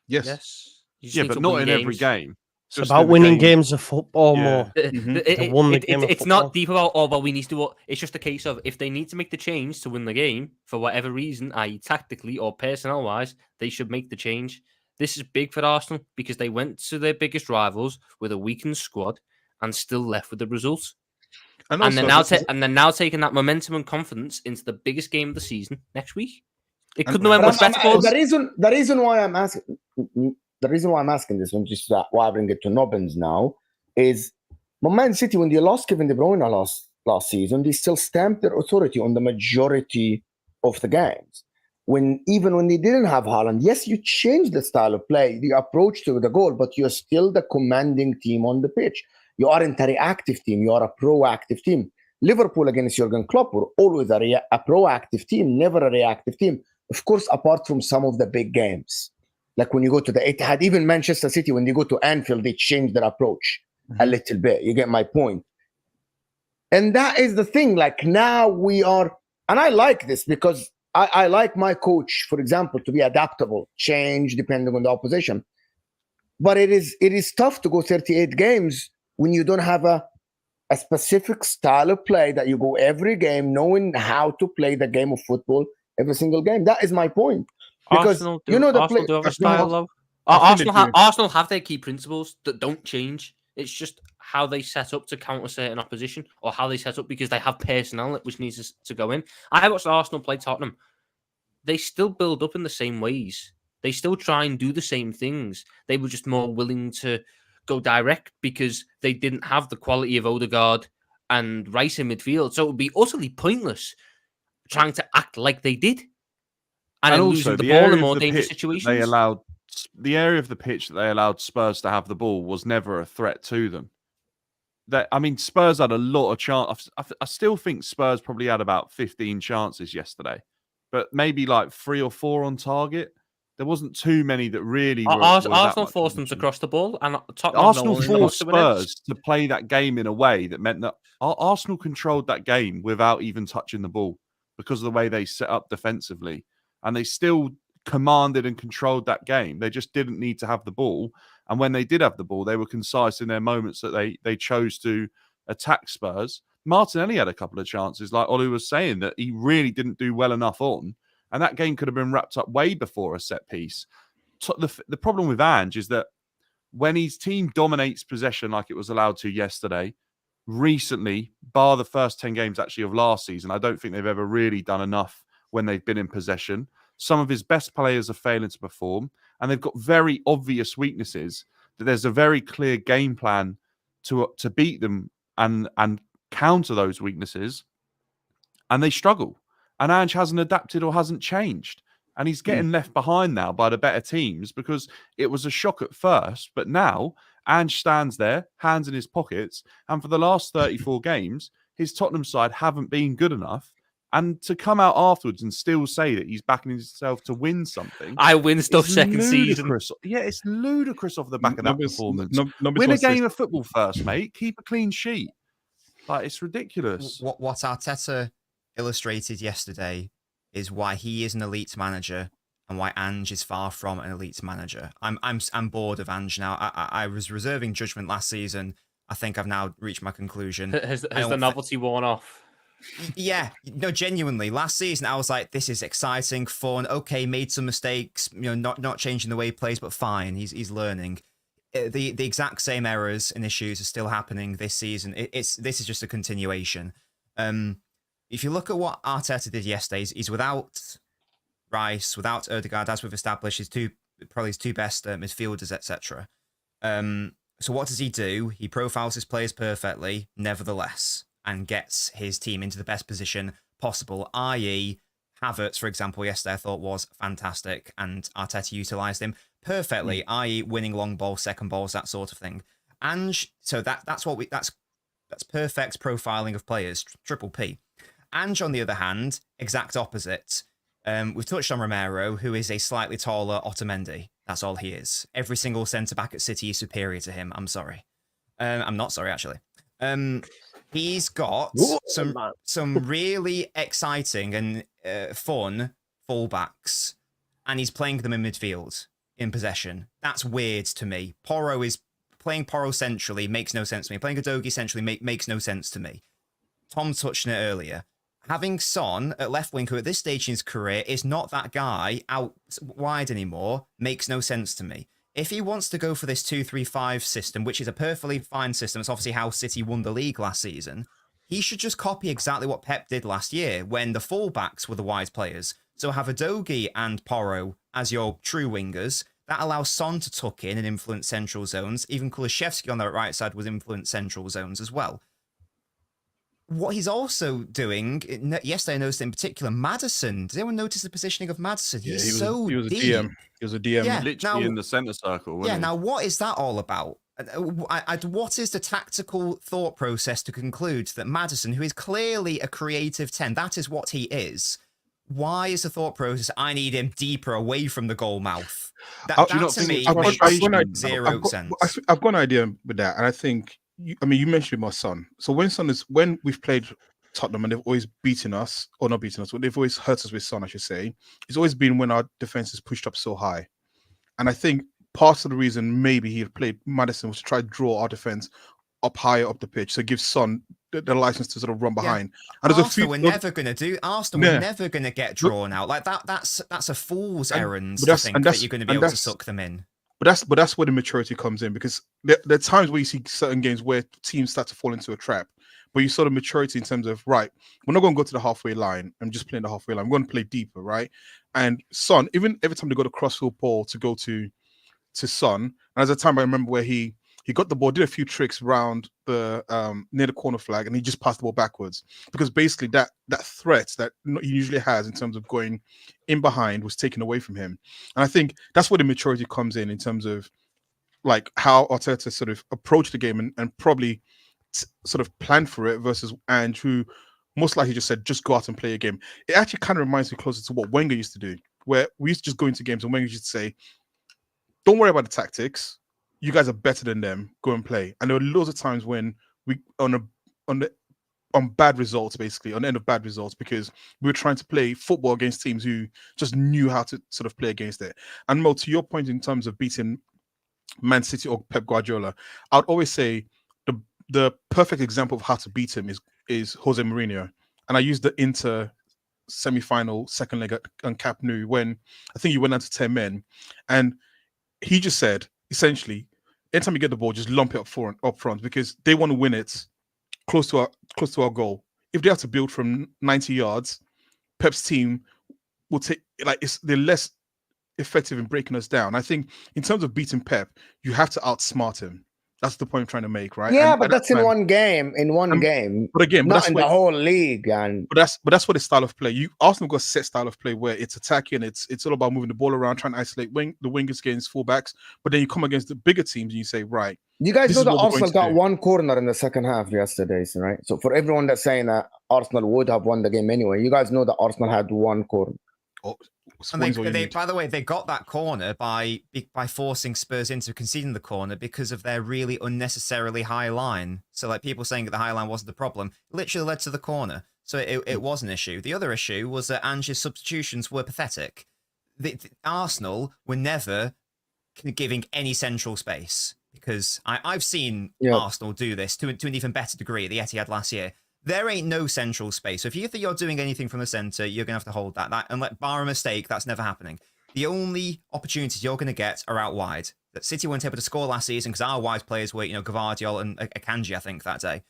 Yes. Yeah, but not in every game. It's about winning games of football more. It's not deep about we need to. It's just a case of if they need to make the change to win the game for whatever reason, i.e. tactically or personnel wise, they should make the change. This is big for Arsenal because they went to their biggest rivals with a weakened squad and still left with the results. And they're now taking that momentum and confidence into the biggest game of the season next week. It couldn't have went much better for us. The reason why I'm asking this one, just why I bring it to Nobbins now, is Man City, when they lost Kevin De Bruyne last season, they still stamped their authority on the majority of the games. Even when they didn't have Haaland, yes, you changed the style of play, the approach to the goal, but you're still the commanding team on the pitch. You aren't a reactive team. You are a proactive team. Liverpool against Jurgen Klopp were always a proactive team, never a reactive team. Of course, apart from some of the big games. Like when you go to the Etihad, even Manchester City, when they go to Anfield, they change their approach a little bit. You get my point. And that is the thing. Like now we are, and I like this because I like my coach, for example, to be adaptable, change depending on the opposition. But it is tough to go 38 games when you don't have a specific style of play that you go every game knowing how to play the game of football every single game. That is my point. Because Arsenal do, you know the Arsenal play. do have a I think style, though. I think they do. Arsenal have their key principles that don't change. It's just how they set up to counter certain opposition, or how they set up because they have personnel which needs to go in. I watched Arsenal play Tottenham. They still build up in the same ways. They still try and do the same things. They were just more willing to go direct because they didn't have the quality of Odegaard and Rice in midfield. So it would be utterly pointless trying to act like they did. And then also losing the the ball area in more of the dangerous pitch that situations. they allowed the area of the pitch that they allowed Spurs to have the ball was never a threat to them. Spurs had a lot of chance. I still think Spurs probably had about 15 chances yesterday, but maybe like 3 or 4 on target. There wasn't too many that really were. Arsenal forced them to cross the ball, and Tottenham Arsenal no one in the box forced to win it. Spurs to play that game in a way that meant that Arsenal controlled that game without even touching the ball because of the way they set up defensively, and they still commanded and controlled that game. They just didn't need to have the ball, and when they did have the ball, they were concise in their moments that they chose to attack Spurs. Martinelli had a couple of chances, like Olu was saying, that he really didn't do well enough on, and that game could have been wrapped up way before a set piece. The problem with Ange is that when his team dominates possession like it was allowed to yesterday, recently, bar the first 10 games actually of last season, I don't think they've ever really done enough when they've been in possession. Some of his best players are failing to perform, and they've got very obvious weaknesses that there's a very clear game plan to beat them and counter those weaknesses, and they struggle. And Ange hasn't adapted or hasn't changed. And he's getting left behind now by the better teams because it was a shock at first. But now Ange stands there, hands in his pockets. And for the last 34 games, his Tottenham side haven't been good enough. And to come out afterwards and still say that he's backing himself to win something. I win stuff second season. Yeah, it's ludicrous off the back of that performance. Numbers Win a was game of football first, mate. Keep a clean sheet. Like, it's ridiculous. What Arteta illustrated yesterday is why he is an elite manager and why Ange is far from an elite manager. I'm bored of Ange now. I was reserving judgment last season. I think I've now reached my conclusion. Has the novelty worn off? Yeah, no, genuinely. Last season, I was like, "This is exciting, fun. Okay, made some mistakes. Not changing the way he plays, but fine. He's learning." The exact same errors and issues are still happening this season. This is just a continuation. If you look at what Arteta did yesterday, he's without Rice, without Odegaard, as we've established, probably his two best midfielders, etc. So what does he do? He profiles his players perfectly, nevertheless, and gets his team into the best position possible, i.e. Havertz, for example, yesterday I thought was fantastic, and Arteta utilised him perfectly, i.e. winning long balls, second balls, that sort of thing. Ange, so that's perfect profiling of players, triple P. Ange, on the other hand, exact opposite. We've touched on Romero, who is a slightly taller Otamendi. That's all he is. Every single centre-back at City is superior to him. I'm sorry. I'm not sorry, actually. He's got some really exciting and fun fullbacks, and he's playing them in midfield, in possession. That's weird to me. Playing Porro centrally makes no sense to me. Playing Udogie centrally makes no sense to me. Tom touched on it earlier. Having Son at left wing, who at this stage in his career is not that guy out wide anymore, makes no sense to me. If he wants to go for this 2-3-5 system, which is a perfectly fine system, it's obviously how City won the league last season, he should just copy exactly what Pep did last year when the fullbacks were the wide players. So have Udogie and Porro as your true wingers. That allows Son to tuck in and influence central zones. Even Kulusevski on the right side was influence central zones as well. What he's also doing, yesterday I noticed in particular, Maddison. Does anyone notice the positioning of Maddison? He was deep. a DM. He was a DM. Yeah, Literally in the centre circle, wasn't he? Now what is that all about? What is the tactical thought process to conclude that Maddison, who is clearly a creative 10, that is what he is. Why is the thought process, I need him deeper away from the goal mouth? That to me makes zero sense. I've got an idea with that, and I think, you mentioned my son. So when we've played Tottenham and they've always beaten us, or not beaten us, but they've always hurt us with Son, I should say. It's always been when our defense is pushed up so high. And I think part of the reason maybe he had played Maddison was to try to draw our defense up higher up the pitch, so give Son the license to sort of run behind. And there's Arsenal were never going to do. Arsenal were never going to get drawn out like that. That's a fool's errand to think that you're going to be able to suck them in. But that's where the maturity comes in, because there are times where you see certain games where teams start to fall into a trap. But you saw the maturity in terms of, right, we're not going to go to the halfway line. I'm just playing the halfway line. We're going to play deeper, right? And Son, even every time they got a crossfield ball to go to Son, and there's a time I remember where he got the ball, did a few tricks around the near the corner flag, and he just passed the ball backwards, because basically that threat that he usually has in terms of going in behind was taken away from him. And I think that's where the maturity comes in terms of like how Arteta sort of approached the game and probably sort of planned for it, versus Ange, who most likely just said, just go out and play a game. It actually kind of reminds me closer to what Wenger used to do, where we used to just go into games and Wenger used to say, don't worry about the tactics. You guys are better than them. Go and play. And there were loads of times when we on bad results, basically on the end of bad results, because we were trying to play football against teams who just knew how to sort of play against it. And Mo, to your point in terms of beating Man City or Pep Guardiola, I'd always say the perfect example of how to beat him is Jose Mourinho. And I used the Inter semi-final second leg on Camp Nou when I think he went down to 10 men, and he just said, essentially, anytime you get the ball, just lump it up front, because they want to win it close to our goal. If they have to build from 90 yards, Pep's team will take they're less effective in breaking us down. I think in terms of beating Pep, you have to outsmart him. That's the point I'm trying to make, right? Yeah, but that's in one game. But again, not in the whole league. And but that's what the style of play. Arsenal got a set style of play where it's attacking. It's all about moving the ball around, trying to isolate the wingers against fullbacks. But then you come against the bigger teams and you say, right. You guys know that Arsenal got one corner in the second half yesterday, right? So for everyone that's saying that Arsenal would have won the game anyway, you guys know that Arsenal had one corner. And by the way, they got that corner by forcing Spurs into conceding the corner because of their really unnecessarily high line. So like people saying that the high line wasn't the problem, literally led to the corner. So it was an issue. The other issue was that Ange's substitutions were pathetic. Arsenal were never giving any central space, because I've seen Arsenal do this to an even better degree at the Etihad last year. There ain't no central space. So if you think you're doing anything from the centre, you're going to have to hold that. And bar a mistake, that's never happening. The only opportunities you're going to get are out wide. That City weren't able to score last season because our wide players were, Gvardiol and Akanji, I think, that day.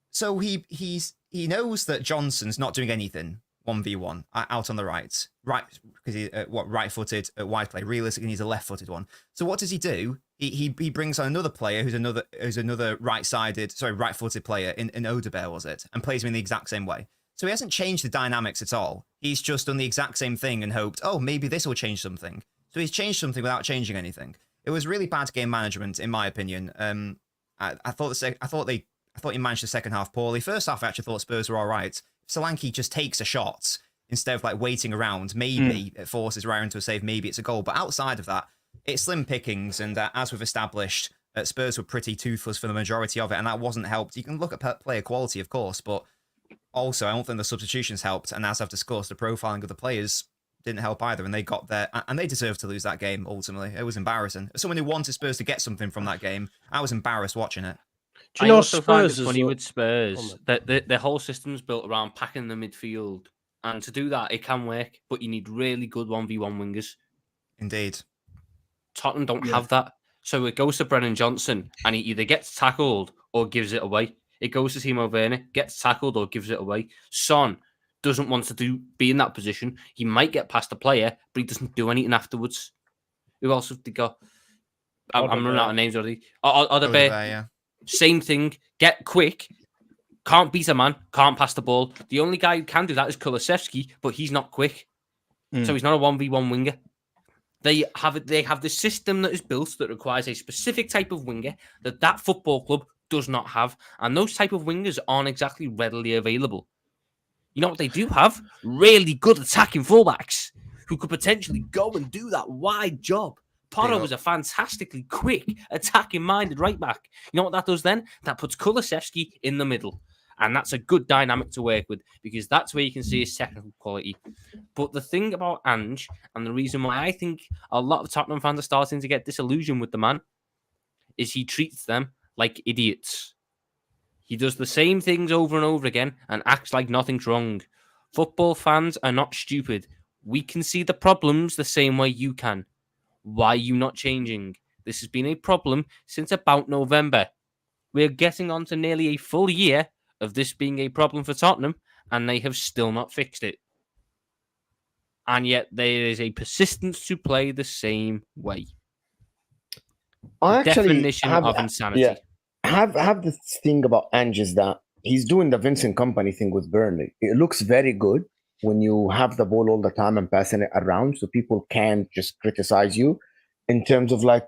So he knows that Johnson's not doing anything 1v1 out on the right, because he's right-footed wide play. Realistically, he's a left-footed one. So what does he do? He brings on another player who's another right-footed player in Odebear, was it, and plays him in the exact same way. So he hasn't changed the dynamics at all. He's just done the exact same thing and hoped, oh, maybe this will change something. So he's changed something without changing anything. It was really bad game management, in my opinion. I thought he managed the second half poorly. First half, I actually thought Spurs were all right. Solanke just takes a shot instead of waiting around. Maybe it forces Ryan to a save. Maybe it's a goal. But outside of that, it's slim pickings. And as we've established, Spurs were pretty toothless for the majority of it. And that wasn't helped. You can look at player quality, of course. But also, I don't think the substitutions helped. And as I've discussed, the profiling of the players didn't help either. And they got there. And they deserved to lose that game, ultimately. It was embarrassing. As someone who wanted Spurs to get something from that game, I was embarrassed watching it. Do you know also find Spurs it funny with Spurs that the whole system's built around packing the midfield, and to do that it can work, but you need really good 1v1 wingers. Indeed, Tottenham don't have that, so it goes to Brennan Johnson, and he either gets tackled or gives it away. It goes to Timo Werner, gets tackled or gives it away. Son doesn't want to be in that position. He might get past the player, but he doesn't do anything afterwards. Who else have they got? I'm running out of names already. Odebear, yeah. Same thing. Get quick. Can't beat a man. Can't pass the ball. The only guy who can do that is Kulusevski, but he's not quick. So he's not a 1v1 winger. They have the system that is built that requires a specific type of winger that football club does not have. And those type of wingers aren't exactly readily available. You know what they do have? Really good attacking fullbacks who could potentially go and do that wide job. Porro was a fantastically quick, attacking-minded right-back. You know what that does then? That puts Kulusevski in the middle. And that's a good dynamic to work with because that's where you can see his technical quality. But the thing about Ange, and the reason why I think a lot of Tottenham fans are starting to get disillusioned with the man, is he treats them like idiots. He does the same things over and over again and acts like nothing's wrong. Football fans are not stupid. We can see the problems the same way you can. Why are you not changing? This has been a problem since about November. We're getting on to nearly a full year of this being a problem for Tottenham, and they have still not fixed it. And yet there is a persistence to play the same way. I actually Definition of insanity. Yeah, have this thing about Ange is that he's doing the Vincent Company thing with Burnley. It looks very good when you have the ball all the time and passing it around, so people can't just criticize you. In terms of like,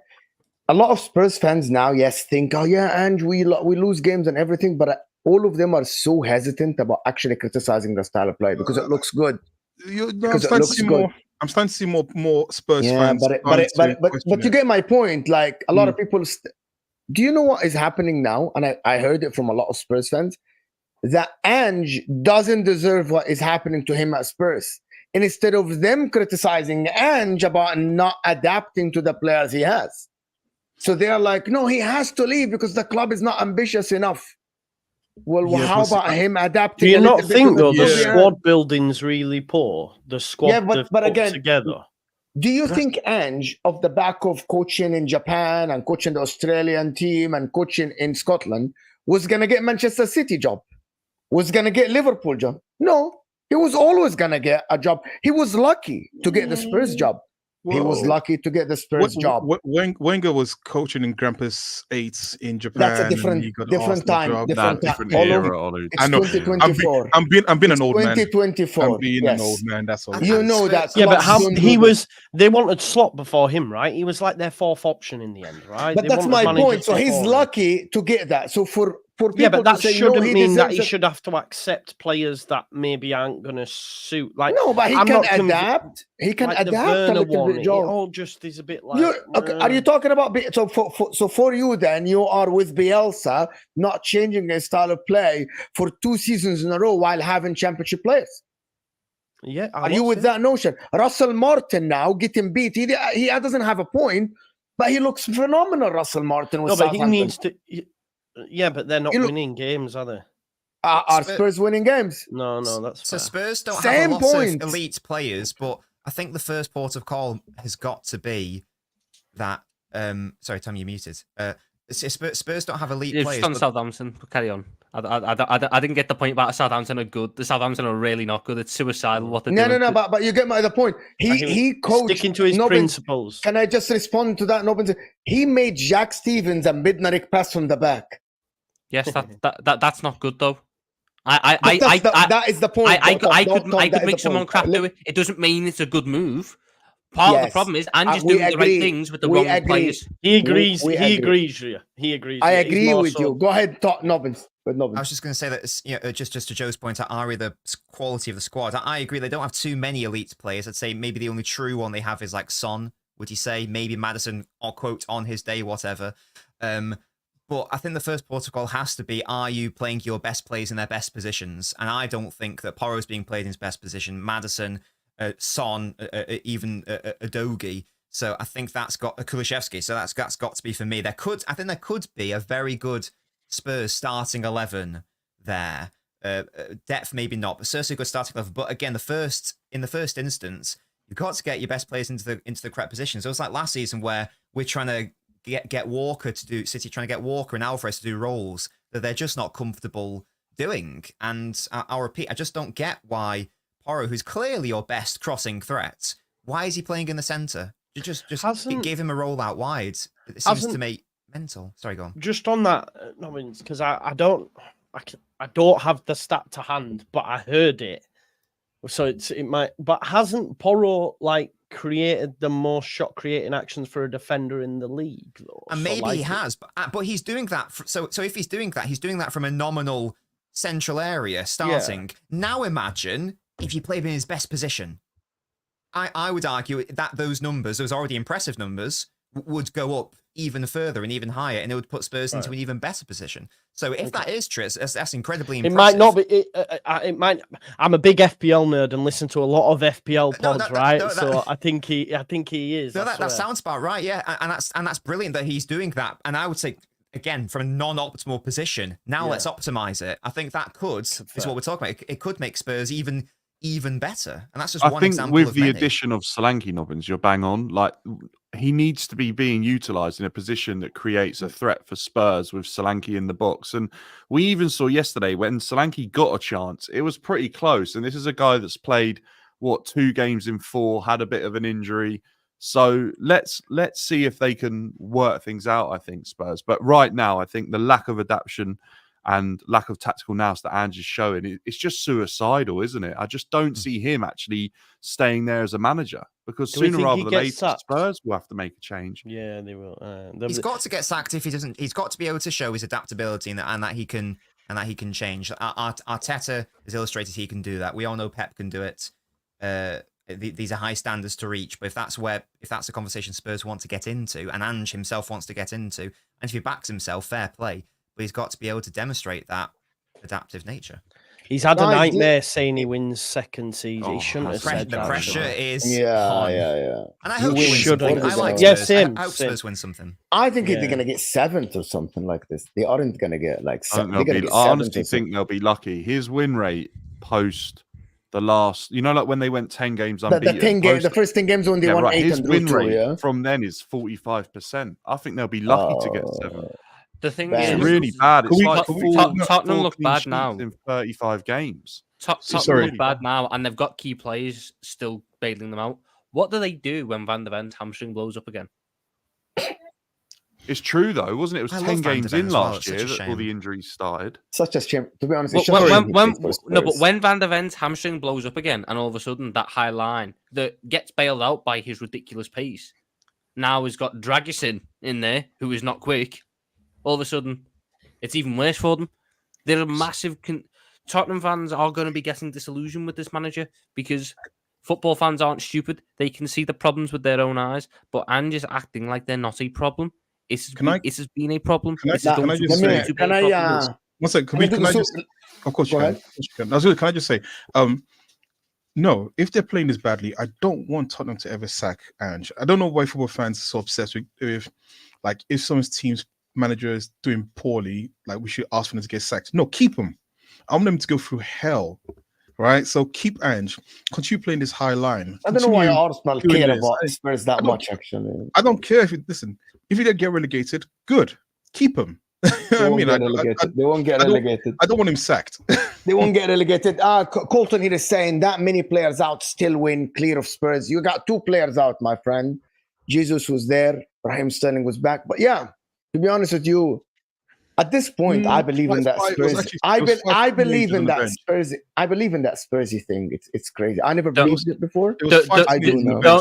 a lot of Spurs fans now, yes, think, oh yeah, Ange, we lose games and everything, but all of them are so hesitant about actually criticizing the style of play because it looks good. I'm starting to see more Spurs fans. But you get my point. Like a lot of people, do you know what is happening now? And I heard it from a lot of Spurs fans that Ange doesn't deserve what is happening to him at Spurs. And instead of them criticizing Ange about not adapting to the players he has, so they're like, no, he has to leave because the club is not ambitious enough. Well, Yeah, how about him adapting? Do you a not little bit think to though the the club? squad building's really poor? The squad they've put again, together. do you think Ange, off the back of coaching in Japan and coaching the Australian team and coaching in Scotland, was gonna get Manchester City job? Was gonna get Liverpool job? No, he was always gonna get a job. He was lucky to get the Spurs job. He was lucky to get the Spurs job. Wenger was coaching in Grampus 8 in Japan. That's a different time. Job. Different era, Olu. It's I know. 2024. I'm being an old man. 2024. I'm being an old man. That's all. You know that. Yeah, but clubs don't he do was. They wanted Slot before him, right? He was like their fourth option in the end, right? But They that's wanted my managers point. So he's before him. lucky to get that. So for people Yeah, but that to say, shouldn't no, he mean that deserves he it. should have to accept players that maybe aren't going to suit. Like, No, but he I'm can not conv- adapt. He can like the adapt a Werner little one, bit, it Joe. all just is a bit like. Are you talking about so for you then you are with Bielsa not changing his style of play for 2 seasons in a row while having championship players? Yeah, Are you with that notion? Russell Martin now getting beat. He doesn't have a point, but he looks phenomenal. Russell Martin with No, but he Southampton. needs to. Yeah, but they're not winning games, are they? Are Spurs winning games? No, that's so fair. Spurs don't Same have a lot point. of elite players, but I think the first port of call has got to be that. Sorry, Tom, you muted. Spurs don't have elite It's players. just on but- Southampton. Carry on. I didn't get the point about Southampton are good. The Southampton are really not good. It's suicidal what they're doing. No. But you get the point. He coached. Sticking to his Nobbins. principles. Can I just respond to that? Nobbins? He made Jack Stevens and Bednarik pass from the back. Yes, that's not good though. That is the point. I could make someone crap do it. It doesn't mean it's a good move. Part of the problem is Ange is doing the right things with the wrong players. He agrees. We He agree. agrees. Yeah. He agrees. I Yeah, he's agree more with so- you. Go ahead, talk Nobbins. I was just going to say that, just to Joe's point, I agree the quality of the squad. I agree they don't have too many elite players. I'd say maybe the only true one they have is like Son. Would you say maybe Maddison or quote on his day, whatever. But I think the first protocol has to be: are you playing your best players in their best positions? And I don't think that Porro's being played in his best position. Maddison, Son, even Udogie. So I think that's got Kulishevsky. So that's got to be for me. I think there could be a very good Spurs starting 11 there. Depth maybe not, but certainly a good starting 11. But again, in the first instance, you've got to get your best players into the correct positions. So it's like last season where we're trying to get Walker to do City, trying to get Walker and Alvarez to do roles that they're just not comfortable doing. And I'll repeat, I just don't get why Porro, who's clearly your best crossing threat, why is he playing in the centre? Just give him a role out wide. It seems to me mental. Sorry, go on. Just on that, because I don't have the stat to hand, but I heard it. So it might. But hasn't Porro created the most shot creating actions for a defender in the league, though? And maybe he has, but he's doing that. So if he's doing that from a nominal central area starting. Yeah. Now imagine if you play him in his best position. I would argue that those already impressive numbers, would go up even further and even higher, and it would put Spurs into an even better position. So if that is true, that's incredibly impressive. It might not be. It might. I'm a big FPL nerd and listen to a lot of FPL pods, right? So I think he is. No, that sounds about right. Yeah, and that's brilliant that he's doing that. And I would say, again, from a non-optimal position, now let's optimize it. I think that is what we're talking about. It could make Spurs even better, and that's just one example. I think with the many. addition of Solanke, Nobbins, you're bang on. Like, he needs to be being utilised in a position that creates a threat for Spurs with Solanke in the box. And we even saw yesterday when Solanke got a chance, it was pretty close. And this is a guy that's played 2 games in 4, had a bit of an injury. So let's see if they can work things out, I think, Spurs. But right now, I think the lack of adaptation and lack of tactical nous that Ange is showing, it's just suicidal, isn't it? I just don't see him actually staying there as a manager, because sooner rather than later, Spurs will have to make a change. Yeah, they will. He's got to get sacked if he doesn't. He's got to be able to show his adaptability and that he can change. Arteta has illustrated he can do that. We all know Pep can do it. These are high standards to reach, but if that's a conversation Spurs want to get into, and Ange himself wants to get into, and if he backs himself, fair play. But he's got to be able to demonstrate that adaptive nature. He's had a nightmare saying he wins second season. He shouldn't have said that. The pressure is on. And I hope he wins something. I like Spurs. I hope Spurs win something. I think they're going to get 7th or something like this. They aren't going to get like 7th. I honestly think they'll be lucky. His win rate post the last, like when they went 10 games unbeaten. The first 10 games when they won 8 his and win drew rate 2, yeah? from then is 45%. I think they'll be lucky to get 7. The thing it's is, really bad. It's like Tottenham look bad now in 35 games. Tottenham look bad now, and they've got key players still bailing them out. What do they do when Van der Ven's hamstring blows up again? It's true though, wasn't it? It was 10 games in last year that all the injuries started. Such a shame. To be honest, but when Van der Ven's hamstring blows up again, and all of a sudden that high line that gets bailed out by his ridiculous pace, now has got Dragusin in there, who is not quick. All of a sudden, it's even worse for them. They're a massive... Tottenham fans are going to be getting disillusioned with this manager, because football fans aren't stupid. They can see the problems with their own eyes, but Ange is acting like they're not a problem. It has been a problem. Of course you can. Can I just say, no, if they're playing this badly, I don't want Tottenham to ever sack Ange. I don't know why football fans are so obsessed with, like, if someone's team's manager is doing poorly, like, we should ask for them to get sacked. No, keep them. I want them to go through hell, right? So keep Ange. Continue playing this high line. I don't know why Arsenal care about Spurs that much, actually. I don't care if if you don't get relegated, good. Keep him. They won't get relegated. I don't want him sacked. They won't get relegated. Colton here is saying that many players out still win clear of Spurs. You got 2 players out, my friend. Jesus was there. Raheem Sterling was back. But yeah, to be honest with you, at this point, I believe in that Spurs. I believe in that Spurs. I believe in that Spursy thing. It's crazy. I never believed it before. I do now.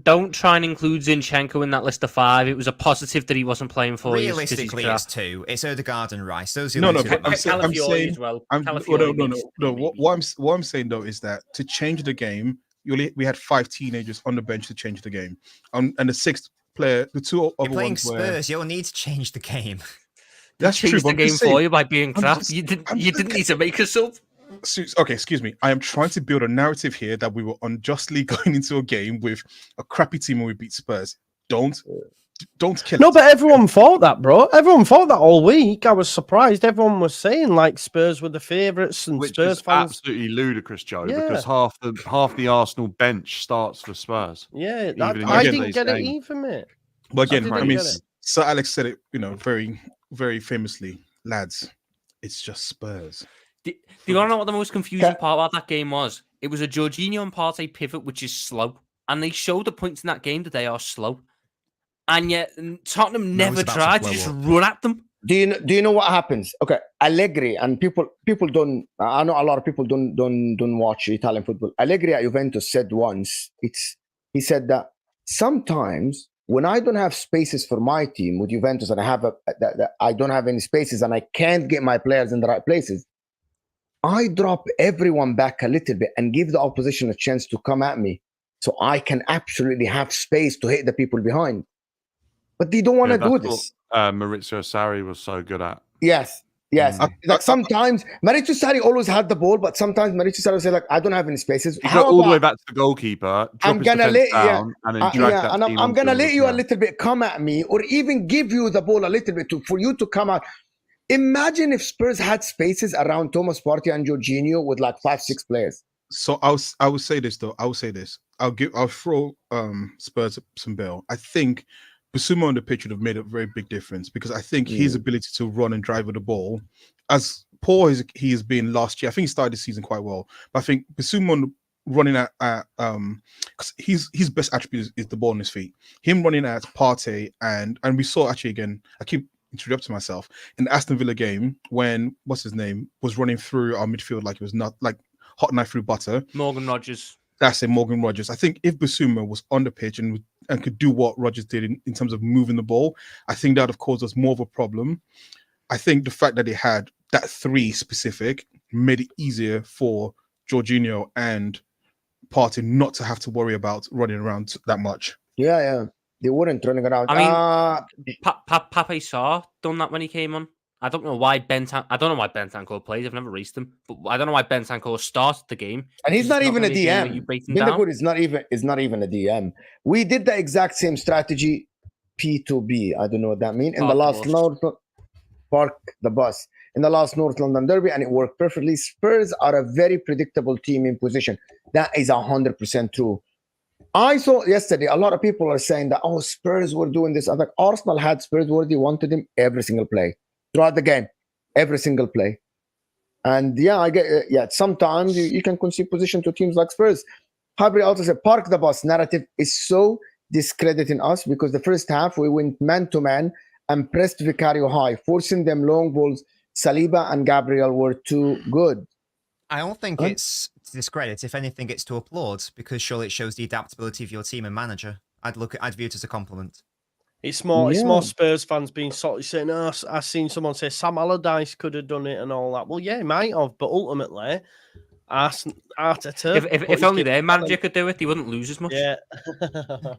Don't try and include Zinchenko in that list of 5. It was a positive that he wasn't playing for you. Realistically, it's 2. It's Odegaard and Rice. Those are no. I'm saying as well. No. What I'm saying though is that to change the game, we had 5 teenagers on the bench to change the game, and the 6th player, the 2 other You're playing ones Spurs. You'll need to change the game. That's true. The game for you by being crap. You didn't need to make a sub. Okay, excuse me. I am trying to build a narrative here that we were unjustly going into a game with a crappy team when we beat Spurs. Don't kill. No, but everyone thought that, bro. Everyone thought that all week. I was surprised. Everyone was saying like Spurs were the favourites, and which Spurs is fans absolutely ludicrous, Joe. Because half the Arsenal bench starts for Spurs. Yeah, I didn't get it either, mate. But again, I mean, Sir Alex said it, very, very famously, lads. It's just Spurs. Do you want to know what the most confusing part about that game was? It was a Jorginho and Partey pivot, which is slow, and they showed the points in that game that they are slow, and yet Tottenham never tried to just run at them. Do you know what happens? Okay, Allegri and people don't. I know a lot of people don't watch Italian football. Allegri at Juventus said once, he said that sometimes when I don't have spaces for my team with Juventus, and I don't have any spaces, and I can't get my players in the right places, I drop everyone back a little bit and give the opposition a chance to come at me, so I can absolutely have space to hit the people behind. but they don't want to Yeah, do that's this. what Maurizio Sarri was so good at. Yes. Mm. Like sometimes Maurizio Sarri always had the ball, but sometimes Maurizio Sarri would say, like, I don't have any spaces. You go all the way back to the goalkeeper, drop his defense down, and then drag that and team I'm gonna onto let you a yeah. little bit come at me, or even give you the ball a little bit for you to come out. Imagine if Spurs had spaces around Thomas Partey and Jorginho with like 5-6 players. So I would say this though. I will say this. I'll throw Spurs some bail. I think Bissouma on the pitch would have made a very big difference, because I think his ability to run and drive with the ball, as poor as he has been last year, I think he started the season quite well. But I think Bissouma running at because his best attribute is the ball on his feet. Him running at Partey and we saw actually again. I keep interrupting myself in the Aston Villa game when what's his name was running through our midfield like it was not like hot knife through butter. Morgan Rogers. That's it, Morgan Rogers. I think if Bissouma was on the pitch and could do what Rogers did in terms of moving the ball, I think that would have caused us more of a problem. I think the fact that they had that 3 specific made it easier for Jorginho and Partey not to have to worry about running around that much. Yeah. They weren't running around. I mean, Pape Sarr done that when he came on. I don't know why Bentancur plays. I've never raced him, but I don't know why Bentancur started the game. And he's not even a DM. Bentancur is not even a DM. We did the exact same strategy, P2B. I don't know what that means. In the last park the bus in the last North London derby, and it worked perfectly. Spurs are a very predictable team in possession. That is 100% true. I saw yesterday a lot of people are saying that, oh, Spurs were doing this. I'm like, Arsenal had Spurs where they wanted him every single play throughout the game, every single play. And yeah, I get sometimes you can concede position to teams like Spurs. Fabri also said, park the bus narrative is so discrediting us, because the first half we went man-to-man and pressed Vicario high, forcing them long balls. Saliba and Gabriel were too good. I don't think it's to discredit. If anything, it's to applaud, because surely it shows the adaptability of your team and manager. I'd view it as a compliment. It's more Spurs fans being sort of saying, oh, I've seen someone say Sam Allardyce could have done it and all that. Well, yeah, he might have, but ultimately, Arteta. If only their manager could do it, he wouldn't lose as much. Yeah.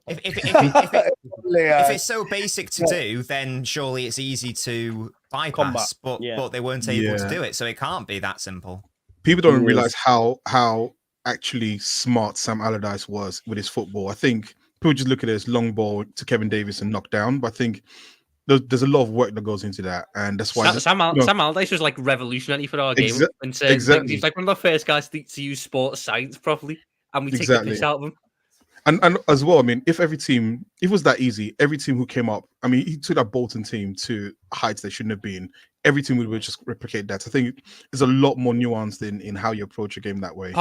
if it's so basic to do, then surely it's easy to bypass. But they weren't able to do it, so it can't be that simple. People don't realize how actually smart Sam Allardyce was with his football. I think people just look at it as long ball to Kevin Davis and knock down, but I think there's a lot of work that goes into that, and that's why Sam Allardyce was like revolutionary for our game. Exactly. He's like one of the first guys to use sports science properly, and we take the piss out of him. And as well, I mean, if it was that easy, every team who came up, I mean, he took that Bolton team to heights they shouldn't have been. Every team would just replicate that. I think there's a lot more nuanced in how you approach a game that way.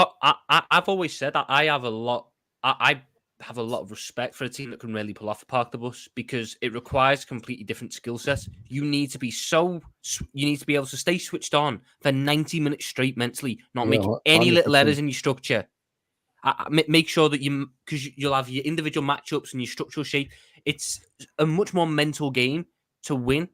I've always said that I have a lot of respect for a team that can really pull off a park the bus, because it requires completely different skill sets. You need to be able to stay switched on for 90 minutes straight mentally, not make any little errors in your structure. Make sure that because you'll have your individual matchups and your structural shape. It's a much more mental game to win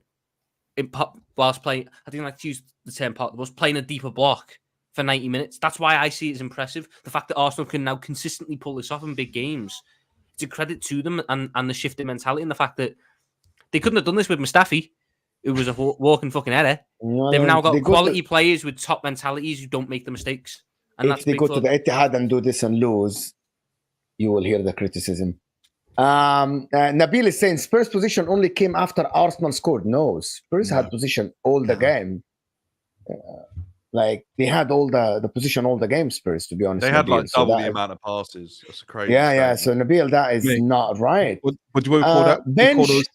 whilst playing. I think I like to use the term park the bus, playing a deeper block for 90 minutes. That's why I see it as impressive. The fact that Arsenal can now consistently pull this off in big games, it's a credit to them and the shift in mentality, and the fact that they couldn't have done this with Mustafi, who was a walking fucking error. They've now got quality players with top mentalities who don't make the mistakes. And if they go to the Etihad and do this and lose, you will hear the criticism. Nabil is saying Spurs position only came after Arsenal scored. No, Spurs had position all the game. Like they had all the position all the game. Spurs, to be honest, they had like double the amount of passes. That's crazy. Yeah. So Nabil, that is not right. What do you call that?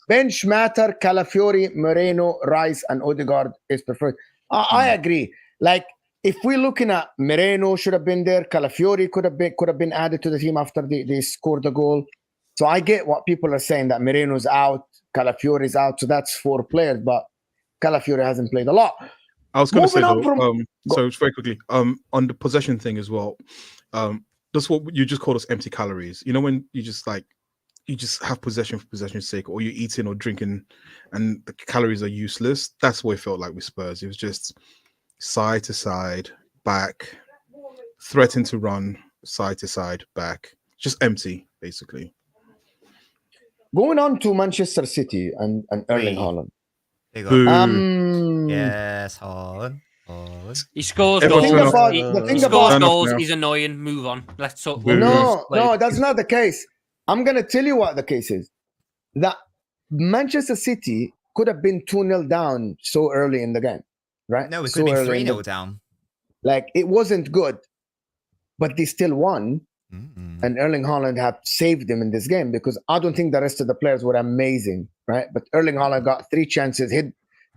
Bench matter. Calafiori, Moreno, Rice, and Odegaard is preferred. I agree. Like if we're looking at Moreno, should have been there. Calafiori could have been added to the team after they scored the goal. So I get what people are saying, that Moreno's out, Calafiori's out. So that's 4 players, but Calafiori hasn't played a lot. I was going to say, so very quickly, on the possession thing as well, that's what you just call us empty calories. You know, when you just have possession for possession's sake, or you're eating or drinking and the calories are useless. That's what it felt like with Spurs. It was just side to side, back, threaten to run, side to side, back, just empty, basically. going on to Manchester City and Erling Wait. Haaland. There you go. Boo. Yes, Haaland. Haaland. He scores Everyone goals. turn off- the thing He about scores Turn off goals. now. He's annoying. Move on. Let's talk. Boo. no, that's not the case. I'm gonna tell you what the case is. That Manchester City could have been 2-0 down so early in the game, right? No, we So could have early been in 3-0 the- down. Like it wasn't good, but they still won. Mm. And Erling Haaland have saved them in this game because I don't think the rest of the players were amazing, right? But Erling Haaland got 3 chances,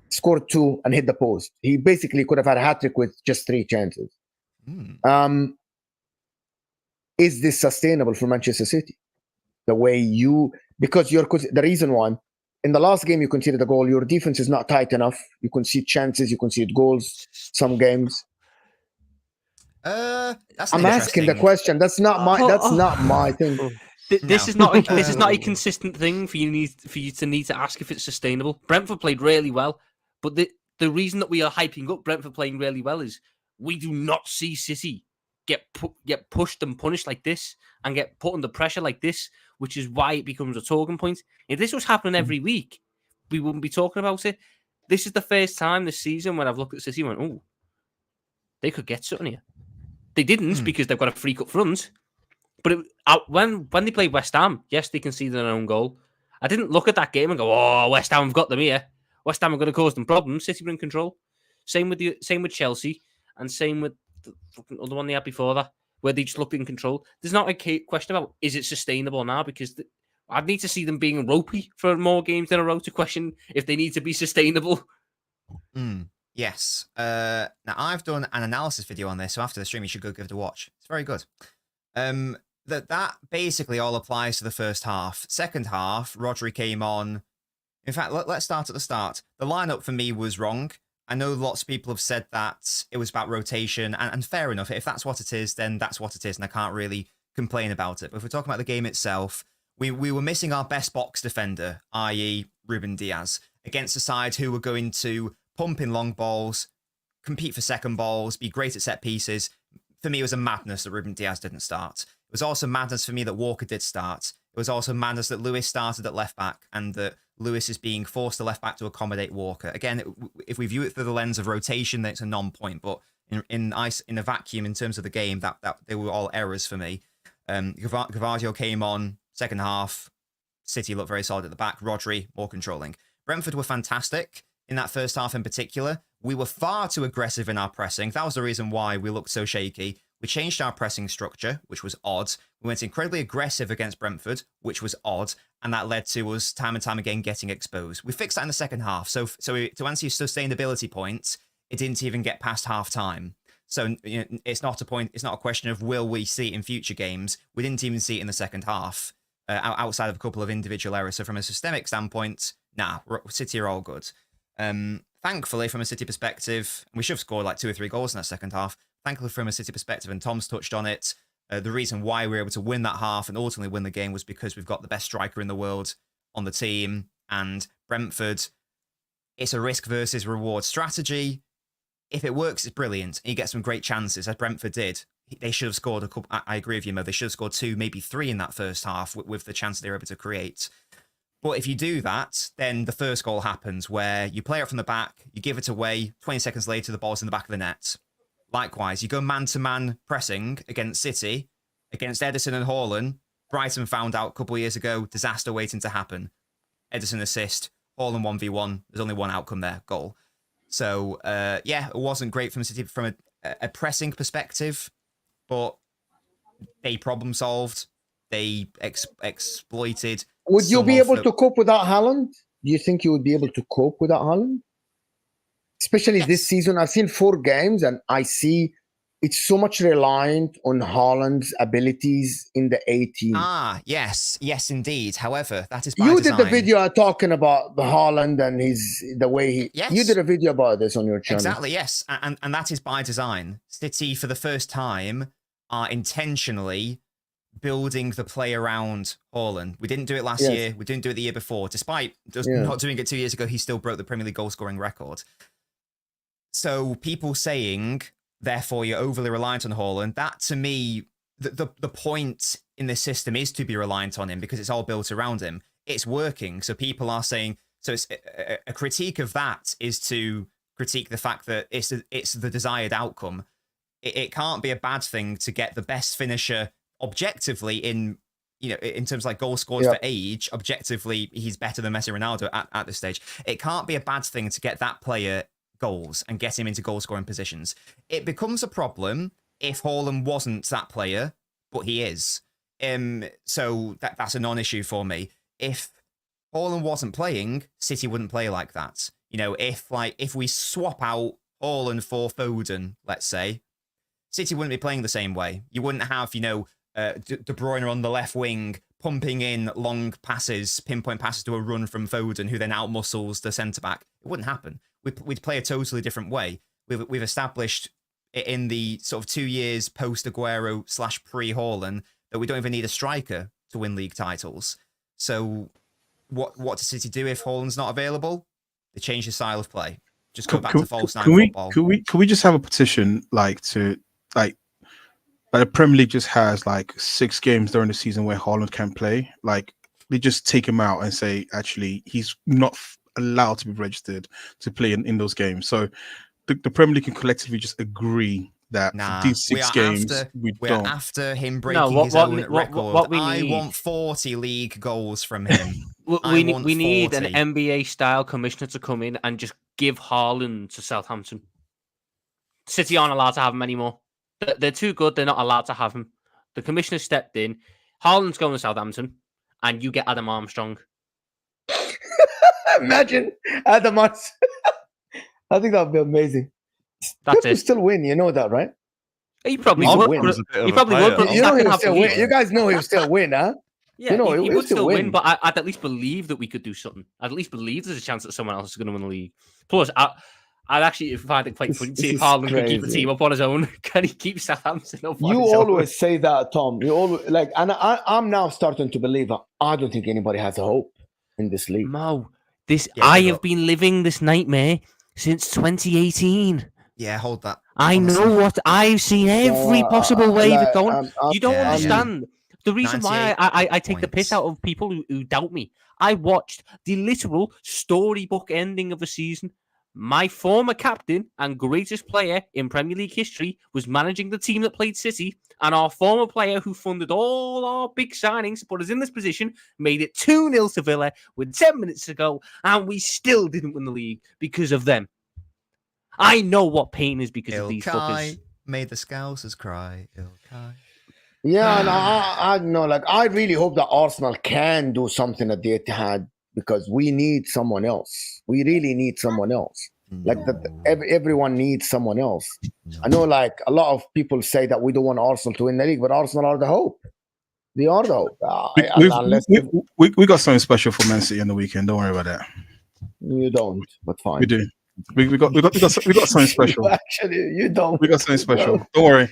scored 2, and hit the post. He basically could have had a hat-trick with just 3 chances. Mm. Is this sustainable for Manchester City? The way because the reason why in the last game you conceded a goal, your defense is not tight enough. You concede chances, you concede goals. Some games. That's an I'm asking the interesting- question. That's not my thing. This No. is not. This is not a consistent thing for you to need to ask if it's sustainable. Brentford played really well, but the reason that we are hyping up Brentford playing really well is we do not see City get pushed and punished like this and get put under pressure like this, which is why it becomes a talking point. If this was happening every week, we wouldn't be talking about it. This is the first time this season when I've looked at City and went, oh, they could get something here. They didn't because they've got a freak up front. But when they played West Ham, yes, they conceded their own goal. I didn't look at that game and go, oh, West Ham have got them here. West Ham are going to cause them problems. City were in control. Same with Chelsea and same with the fucking other one they had before that, where they just looked in control. There's not a question about is it sustainable now, because I'd need to see them being ropey for more games in a row to question if they need to be sustainable. Yes. Now I've done an analysis video on this, so after the stream you should go give it a watch. It's very good. That basically all applies to the first half. Second half, Rodri came on. In fact, let's start at the start. The lineup for me was wrong. I know lots of people have said that it was about rotation, and fair enough. If that's what it is, then that's what it is, and I can't really complain about it. But if we're talking about the game itself, we were missing our best box defender, i.e. Ruben Diaz, against a side who were going to pump in long balls, compete for second balls, be great at set pieces. For me, it was a madness that Ruben Diaz didn't start. It was also madness for me that Walker did start. It was also madness that Lewis started at left back and that Lewis is being forced to left back to accommodate Walker. Again, if we view it through the lens of rotation, then it's a non-point. But in a vacuum, in terms of the game, that they were all errors for me. Gvardiol came on second half. City looked very solid at the back. Rodri more controlling. Brentford were fantastic in that first half in particular. We were far too aggressive in our pressing. That was the reason why we looked so shaky. We changed our pressing structure, which was odd. We went incredibly aggressive against Brentford, which was odd, and that led to us time and time again getting exposed. We fixed that in the second half. So to answer your sustainability point, it didn't even get past half time. So it's not a point. It's not a question of will we see it in future games. We didn't even see it in the second half, outside of a couple of individual errors. So from a systemic standpoint, nah, City are all good. Thankfully, from a City perspective, we should have scored like 2 or 3 goals in that second half. Thankfully, from a City perspective, and Tom's touched on it, the reason why we were able to win that half and ultimately win the game was because we've got the best striker in the world on the team. And Brentford, it's a risk versus reward strategy. If it works, it's brilliant. You get some great chances, as Brentford did. They should have scored a couple. I agree with you, Mo. They should have scored 2, maybe 3 in that first half with the chance they were able to create. But if you do that, then the first goal happens where you play it from the back, you give it away, 20 seconds later, the ball's in the back of the net. Likewise, you go man-to-man pressing against City, against Ederson and Haaland. Brighton found out a couple of years ago, disaster waiting to happen. Ederson assist, Haaland 1v1. There's only one outcome there, goal. So, yeah, it wasn't great from City from a pressing perspective, but they problem-solved. They exploited. Would you be able to cope without Haaland? Do you think you would be able to cope without Haaland? Especially this season, I've seen 4 games and I see it's so much reliant on Haaland's abilities in the 18. Yes, indeed. However, that is by you design. did the video talking about the Haaland and the way he. Yes. You did a video about this on your channel. Exactly, yes, and that is by design. City, for the first time, are intentionally building the play around Haaland. We didn't do it last year. We didn't do it the year before. Despite just not doing it 2 years ago, he still broke the Premier League goal-scoring record. So people saying, therefore, you're overly reliant on Haaland, that to me, the point in this system is to be reliant on him because it's all built around him. it's working. So people are saying, so it's a critique of that is to critique the fact that it's the desired outcome. It can't be a bad thing to get the best finisher objectively in terms of like goal scorers for age. Objectively, he's better than Messi, Ronaldo at this stage. It can't be a bad thing to get that player goals and get him into goal scoring positions. It becomes a problem if Haaland wasn't that player, but he is. So that's a non-issue for me. If Haaland wasn't playing, City wouldn't play like that. If we swap out Haaland for Foden, let's say, City wouldn't be playing the same way. You wouldn't have, De Bruyne on the left wing pumping in long passes, pinpoint passes to a run from Foden, who then outmuscles the centre-back. It wouldn't happen. We'd play a totally different way. We've established in the sort of 2 years post-Aguero / pre-Haaland that we don't even need a striker to win league titles. So what does City do if Haaland's not available? They change the style of play. Just go back to false nine football. Can we just have a petition the Premier League just has 6 games during the season where Haaland can't play? They just take him out and say, actually, he's not allowed to be registered to play in those games. So the Premier League can collectively just agree that for these 6 games, we're after him breaking his own record. I want 40 league goals from him. we need an NBA-style commissioner to come in and just give Haaland to Southampton. City aren't allowed to have him anymore. They're too good. They're not allowed to have him. The commissioner stepped in. Haaland's going to Southampton, and you get Adam Armstrong. Imagine Adam Armstrong. I think that would be amazing. That's it. Still win, you know that, right? He probably would. He probably would. But you guys know he'll still win, huh? Yeah, he would still win. But I'd at least believe that we could do something. I'd at least believe there's a chance that someone else is going to win the league. Plus, I'd actually find it quite funny to see if Haaland can keep the team up on his own. Can he keep Southampton up on his own? You always say that, Tom. You always and I'm now starting to believe. I don't think anybody has a hope in this league. Mo, I have been living this nightmare since 2018. Yeah, hold that. I know what I've seen every possible way of going. You don't understand. The reason why I take the piss out of people who doubt me. I watched the literal storybook ending of the season. My former captain and greatest player in Premier League history was managing the team that played City, and our former player who funded all our big signings to put us in this position made it 2-0 to Villa with 10 minutes to go, and we still didn't win the league because of them. I know what pain is because of these fuckers. Made the Scousers cry. Ilkay. Yeah, and I know. I really hope that Arsenal can do something at the Etihad because we need someone else. We really need someone else. Everyone needs someone else. I know, a lot of people say that we don't want Arsenal to win the league, but Arsenal are the hope. They are the hope. We got something special for Man City on the weekend. Don't worry about that. You don't, but fine. We do. We got something special. Actually, you don't. We got something special. Don't worry.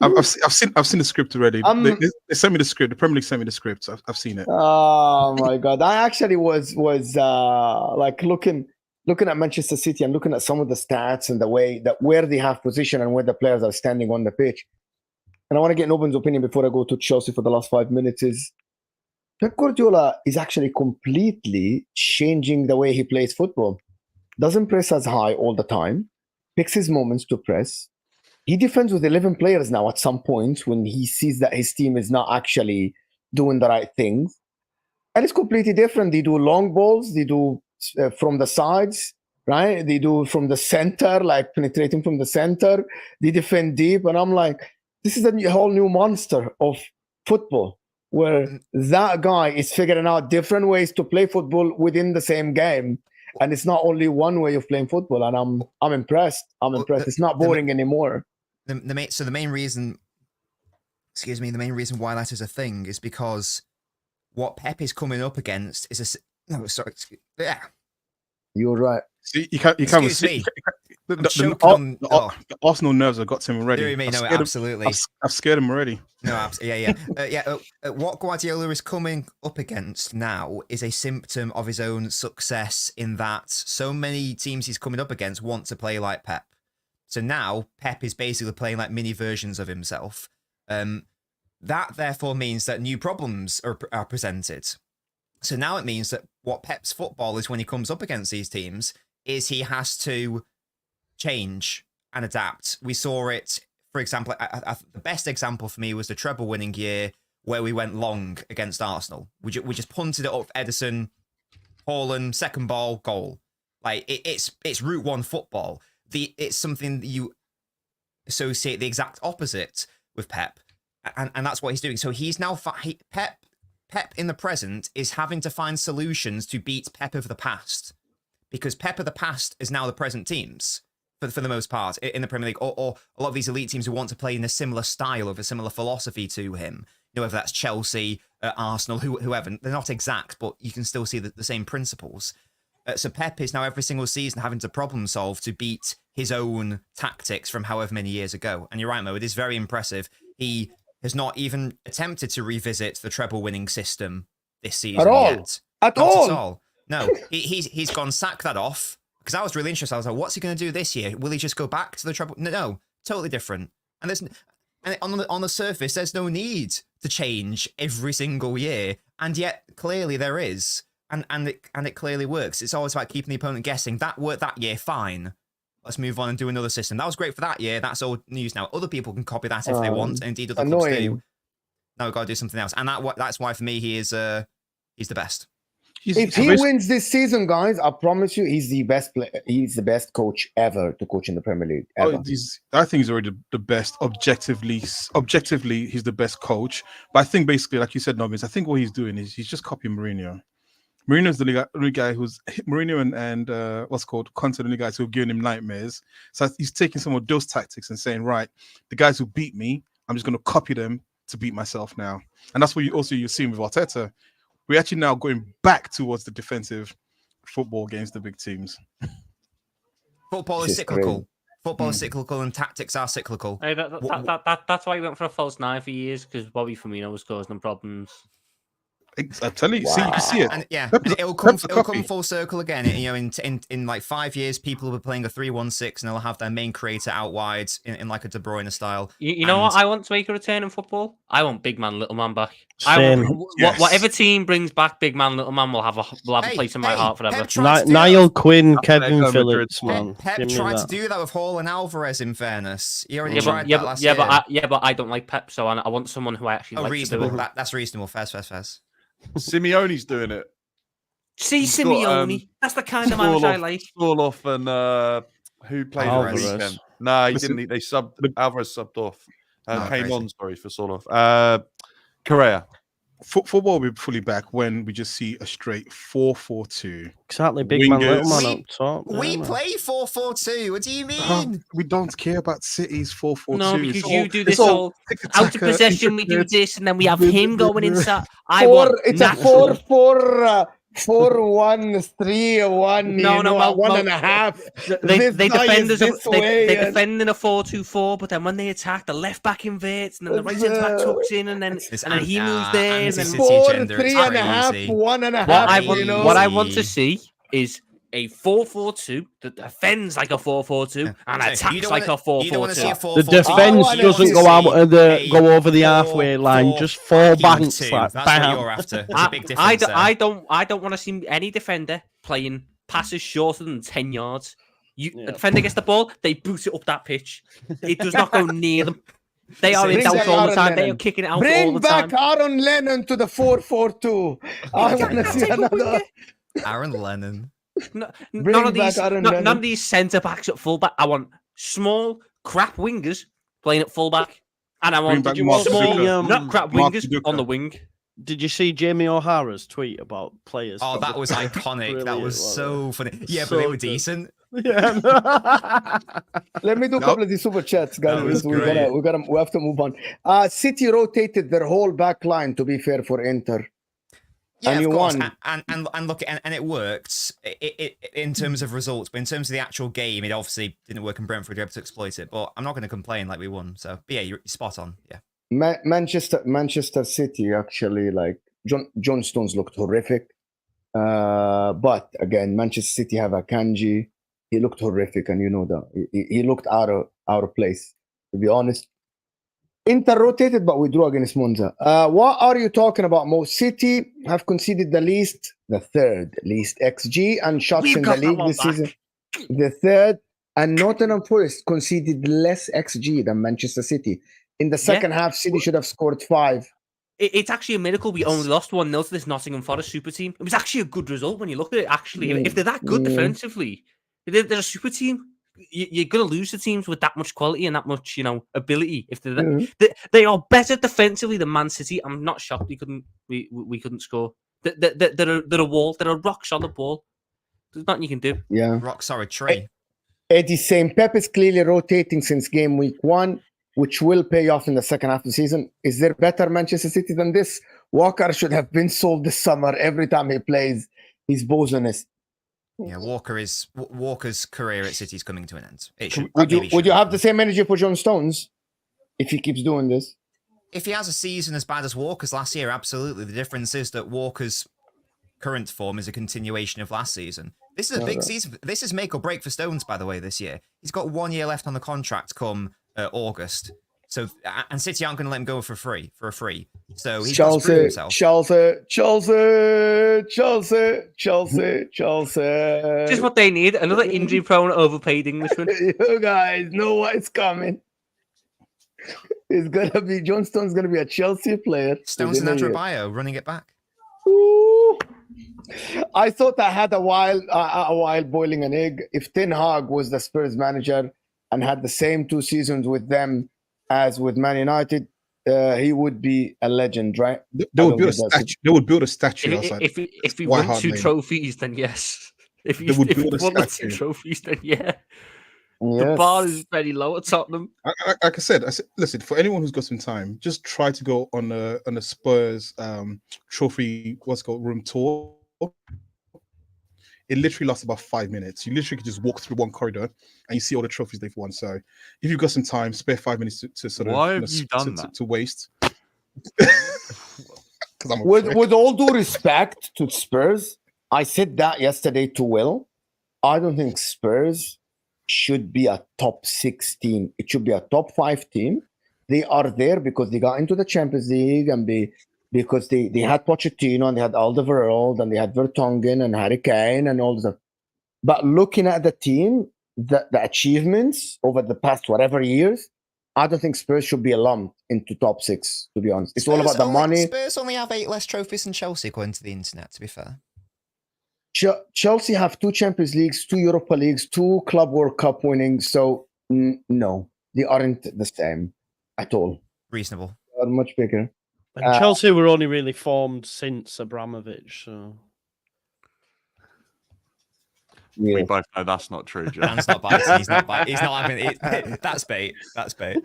I've seen the script already. They sent me the script. The Premier League sent me the script. I've seen it. Oh my god! I actually was looking at Manchester City and looking at some of the stats and the way that where they have position and where the players are standing on the pitch. And I want to get Noben's opinion before I go to Chelsea for the last 5 minutes. Is Pep Guardiola is actually completely changing the way he plays football. Doesn't press as high all the time. Picks his moments to press. He defends with 11 players now at some point when he sees that his team is not actually doing the right things. And it's completely different. They do long balls. They do from the sides, right? They do from the center, penetrating from the center. They defend deep. And I'm like, this is a whole new monster of football where that guy is figuring out different ways to play football within the same game. And it's not only one way of playing football. And I'm impressed. It's not boring anymore. The main reason why that is a thing is because what Pep is coming up against is You're right. See, you can't see. The Arsenal nerves have got to him already. Absolutely. I've scared him already. No, what Guardiola is coming up against now is a symptom of his own success in that so many teams he's coming up against want to play like Pep. So now Pep is basically playing like mini versions of himself. That therefore means that new problems are presented. So now it means that what Pep's football is when he comes up against these teams is he has to change and adapt. We saw it, for example, the best example for me was the treble winning year where we went long against Arsenal. We just punted it up Ederson, Haaland, second ball, goal. Like it's Route 1 football. It's something that you associate the exact opposite with Pep, and that's what he's doing. So he's now Pep in the present is having to find solutions to beat Pep of the past, because Pep of the past is now the present teams for the most part in the Premier League, or a lot of these elite teams who want to play in a similar style of a similar philosophy to him. You know, whether that's Chelsea, Arsenal, whoever. They're not exact, but you can still see the same principles. So Pep is now every single season having to problem solve to beat his own tactics from however many years ago. And you're right, Mo, it is very impressive. He has not even attempted to revisit the treble winning system this season yet. At all. No, he's gone sack that off, because I was really interested. I was like, what's he going to do this year? Will he just go back to the treble? No, totally different. And on the surface, there's no need to change every single year, and yet clearly there is. And it clearly works. It's always about keeping the opponent guessing. That worked that year, fine. Let's move on and do another system. That was great for that year. That's old news now. Other people can copy that if they want, and indeed other clubs do. Now we've got to do something else. And that's why for me he's the best. If he wins this season, guys, I promise you, he's the best player. He's the best coach ever to coach in the Premier League. Ever. I think he's already the best. Objectively, he's the best coach. But I think basically, like you said, Nobis, I think what he's doing is he's just copying Mourinho. Mourinho's the only guy who's Mourinho and what's called Conte, the only guys who've given him nightmares. So he's taking some of those tactics and saying, right, the guys who beat me, I'm just going to copy them to beat myself now. And that's what you're seeing with Arteta. We're actually now going back towards the defensive football against the big teams. Football is cyclical. Crazy. Football is cyclical and tactics are cyclical. Hey, that's why he went for a false 9 for years, because Bobby Firmino was causing them problems. I'm telling you, wow. See, you can see it. And and it'll come full circle again. You know, in like 5 years, people will be playing a 3-1-6, and they'll have their main creator out wide in like a De Bruyne style. You know what? I want to make a return in football. I want big man, little man back. Whatever team brings back big man, little man will have a place in my heart forever. Niall Quinn, Kevin Phillips, man. Pep tried to do that with Hall and Alvarez. In fairness, he already tried that last year. But I don't like Pep, so I want someone who I actually like. Reasonable. That's reasonable. Faz. Simeone's doing it. Simeone. That's the kind of manager I like. Szoboszlai and who played Alvarez? No, he didn't. They Alvarez subbed off. Came on, sorry, for Szoboszlai. Correa. Football will be fully back when we just see a straight 4-4-2. Exactly, big man, little man up top. We play 4-4-2. What do you mean? We don't care about City's 4-4-2. No, because you do this all out of possession. We do this, and then we have him going inside. It's a 4-1-3-1. No, 1.5. They defend in a 4-2-4, but then when they attack, the left back inverts, and then the right centre back tucks in, and then he moves there. And 4-3.5, 1.5. What I want to see is a 4-4-2 that defends like a 4-4-2 and attacks like a 4-4-2. The defense doesn't go out go over the halfway line, just fall back. That's what you're after. There's a big difference I don't want to see any defender playing passes shorter than 10 yards. A defender gets the ball, they boot it up that pitch. It does not go near them. They are in doubt all the time. They are kicking it out all the time. Bring back Aaron Lennon to the 4-4-2. I want to see another. Aaron Lennon. None of these centre backs at fullback. I want small crap wingers playing at fullback, and I want small not crap wingers on the wing. Did you see Jamie O'Hara's tweet about players? Oh, that was iconic. That was so funny. Yeah, but they were decent. Yeah. Let me do a couple of these super chats, guys. We have to move on. City rotated their whole back line, to be fair, for Inter. Yeah, of course. And look, and it worked in terms of results, but in terms of the actual game, it obviously didn't work, and Brentford were able to exploit it. But I'm not going to complain, like we won. So, but yeah, you're spot on. Yeah. Manchester City actually, like John Stones looked horrific, but again, Manchester City have a Kanji. He looked horrific, and you know that he looked out of place. To be honest, Inter rotated, but we drew against Monza. What are you talking about, Mo? City have conceded the third least XG and shots We've in the got that league one this back. season. The third, and Nottingham Forest conceded less XG than Manchester City. In the second half, City should have scored 5. It's actually a miracle we only lost 1-0 to this Nottingham Forest super team. It was actually a good result when you look at it, actually. If they're that good defensively, they're a super team. You're going to lose to teams with that much quality and that much, ability. If they are better defensively than Man City, I'm not shocked we couldn't score. They're a wall. They're a rock solid ball. There's nothing you can do. Yeah. Rock solid tree. Eddie's saying Pep is clearly rotating since game week 1, which will pay off in the second half of the season. Is there better Manchester City than this? Walker should have been sold this summer. Every time he plays, he's bosonist. Yeah, Walker's career at City is coming to an end. Would you have the same energy for John Stones if he keeps doing this? If he has a season as bad as Walker's last year, absolutely. The difference is that Walker's current form is a continuation of last season. This is a big season. This is make or break for Stones, by the way, this year. He's got 1 year left on the contract come August. So, and City aren't going to let him go for free. So he's got to prove himself. Chelsea. Just what they need. Another injury-prone, overpaid Englishman. You guys know what's coming. It's gonna be John Stone's gonna be a Chelsea player. Stones and Adebayo running it back. Ooh. I thought I had a while boiling an egg. If Ten Hag was the Spurs manager and had the same 2 seasons with them as with Man United, he would be a legend, right? They would build a statue outside. If he won 2 trophies, then yes. If he won the 2 trophies, then yeah. Yes. The bar is very low at Tottenham. Like I said, listen, for anyone who's got some time, just try to go on a Spurs trophy, room tour. It literally lasts about 5 minutes. You literally could just walk through one corridor and you see all the trophies they've won. So if you've got some time, spare 5 minutes to sort of Why have you done that? To waste. With all due respect to Spurs, I said that yesterday to Will. I don't think Spurs should be a top 6 team. It should be a top 5 team. They are there because they got into the Champions League and because they had Pochettino and they had Alderweireld and they had Vertonghen and Harry Kane and all that. But looking at the team, the achievements over the past whatever years, I don't think Spurs should be lumped into top 6, to be honest. It's all about the money. Spurs only have 8 less trophies than Chelsea, according to the internet, to be fair. Chelsea have 2 Champions Leagues, 2 Europa Leagues, 2 Club World Cup winnings. So, no, they aren't the same at all. Reasonable. They are much bigger. And Chelsea were only really formed since Abramovich, so... Yeah. We both know that's not true, Joe. Dan's not biting. He's not biting. He's not having it. That's bait. That's bait.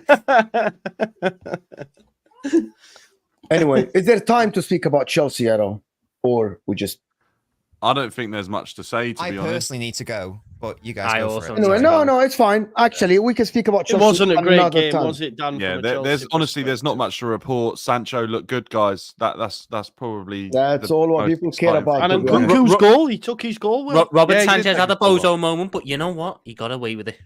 Anyway, is there time to speak about Chelsea at all? Or we just... I don't think there's much to say, to be honest. I personally need to go, but you guys go for it. Anyway, no, it's fine. Actually, we can speak about Chelsea. It wasn't a great game, time. was it, Dan? Yeah, there's not much to report. Sancho looked good, guys. That's probably all what people care about. And Nkunku's goal, he took his goal. Robert Sanchez had a bozo moment, but you know what? He got away with it.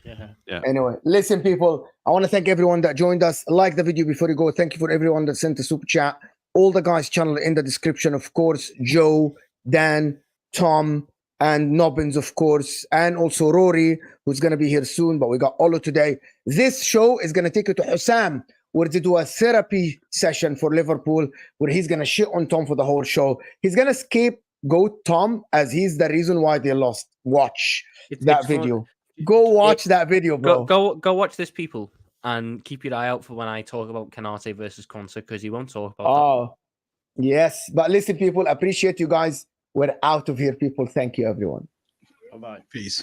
Yeah. Anyway, listen, people. I want to thank everyone that joined us. Like the video before you go. Thank you for everyone that sent a super chat. All the guys' channel in the description, of course. Joe, Dan, Tom, and Nobbins, of course, and also Rory, who's going to be here soon, but we got Olo today. This show is going to take you to HUSAM, where they do a therapy session for Liverpool, where he's going to shit on Tom for the whole show. He's going to scapegoat Tom as he's the reason why they lost. Watch that video. Go watch that video, bro. Go watch this, people, and keep your eye out for when I talk about Canate versus Konsa, because he won't talk about that. Yes. But listen, people, appreciate you guys. We're out of here, people. Thank you, everyone. Bye-bye. Peace.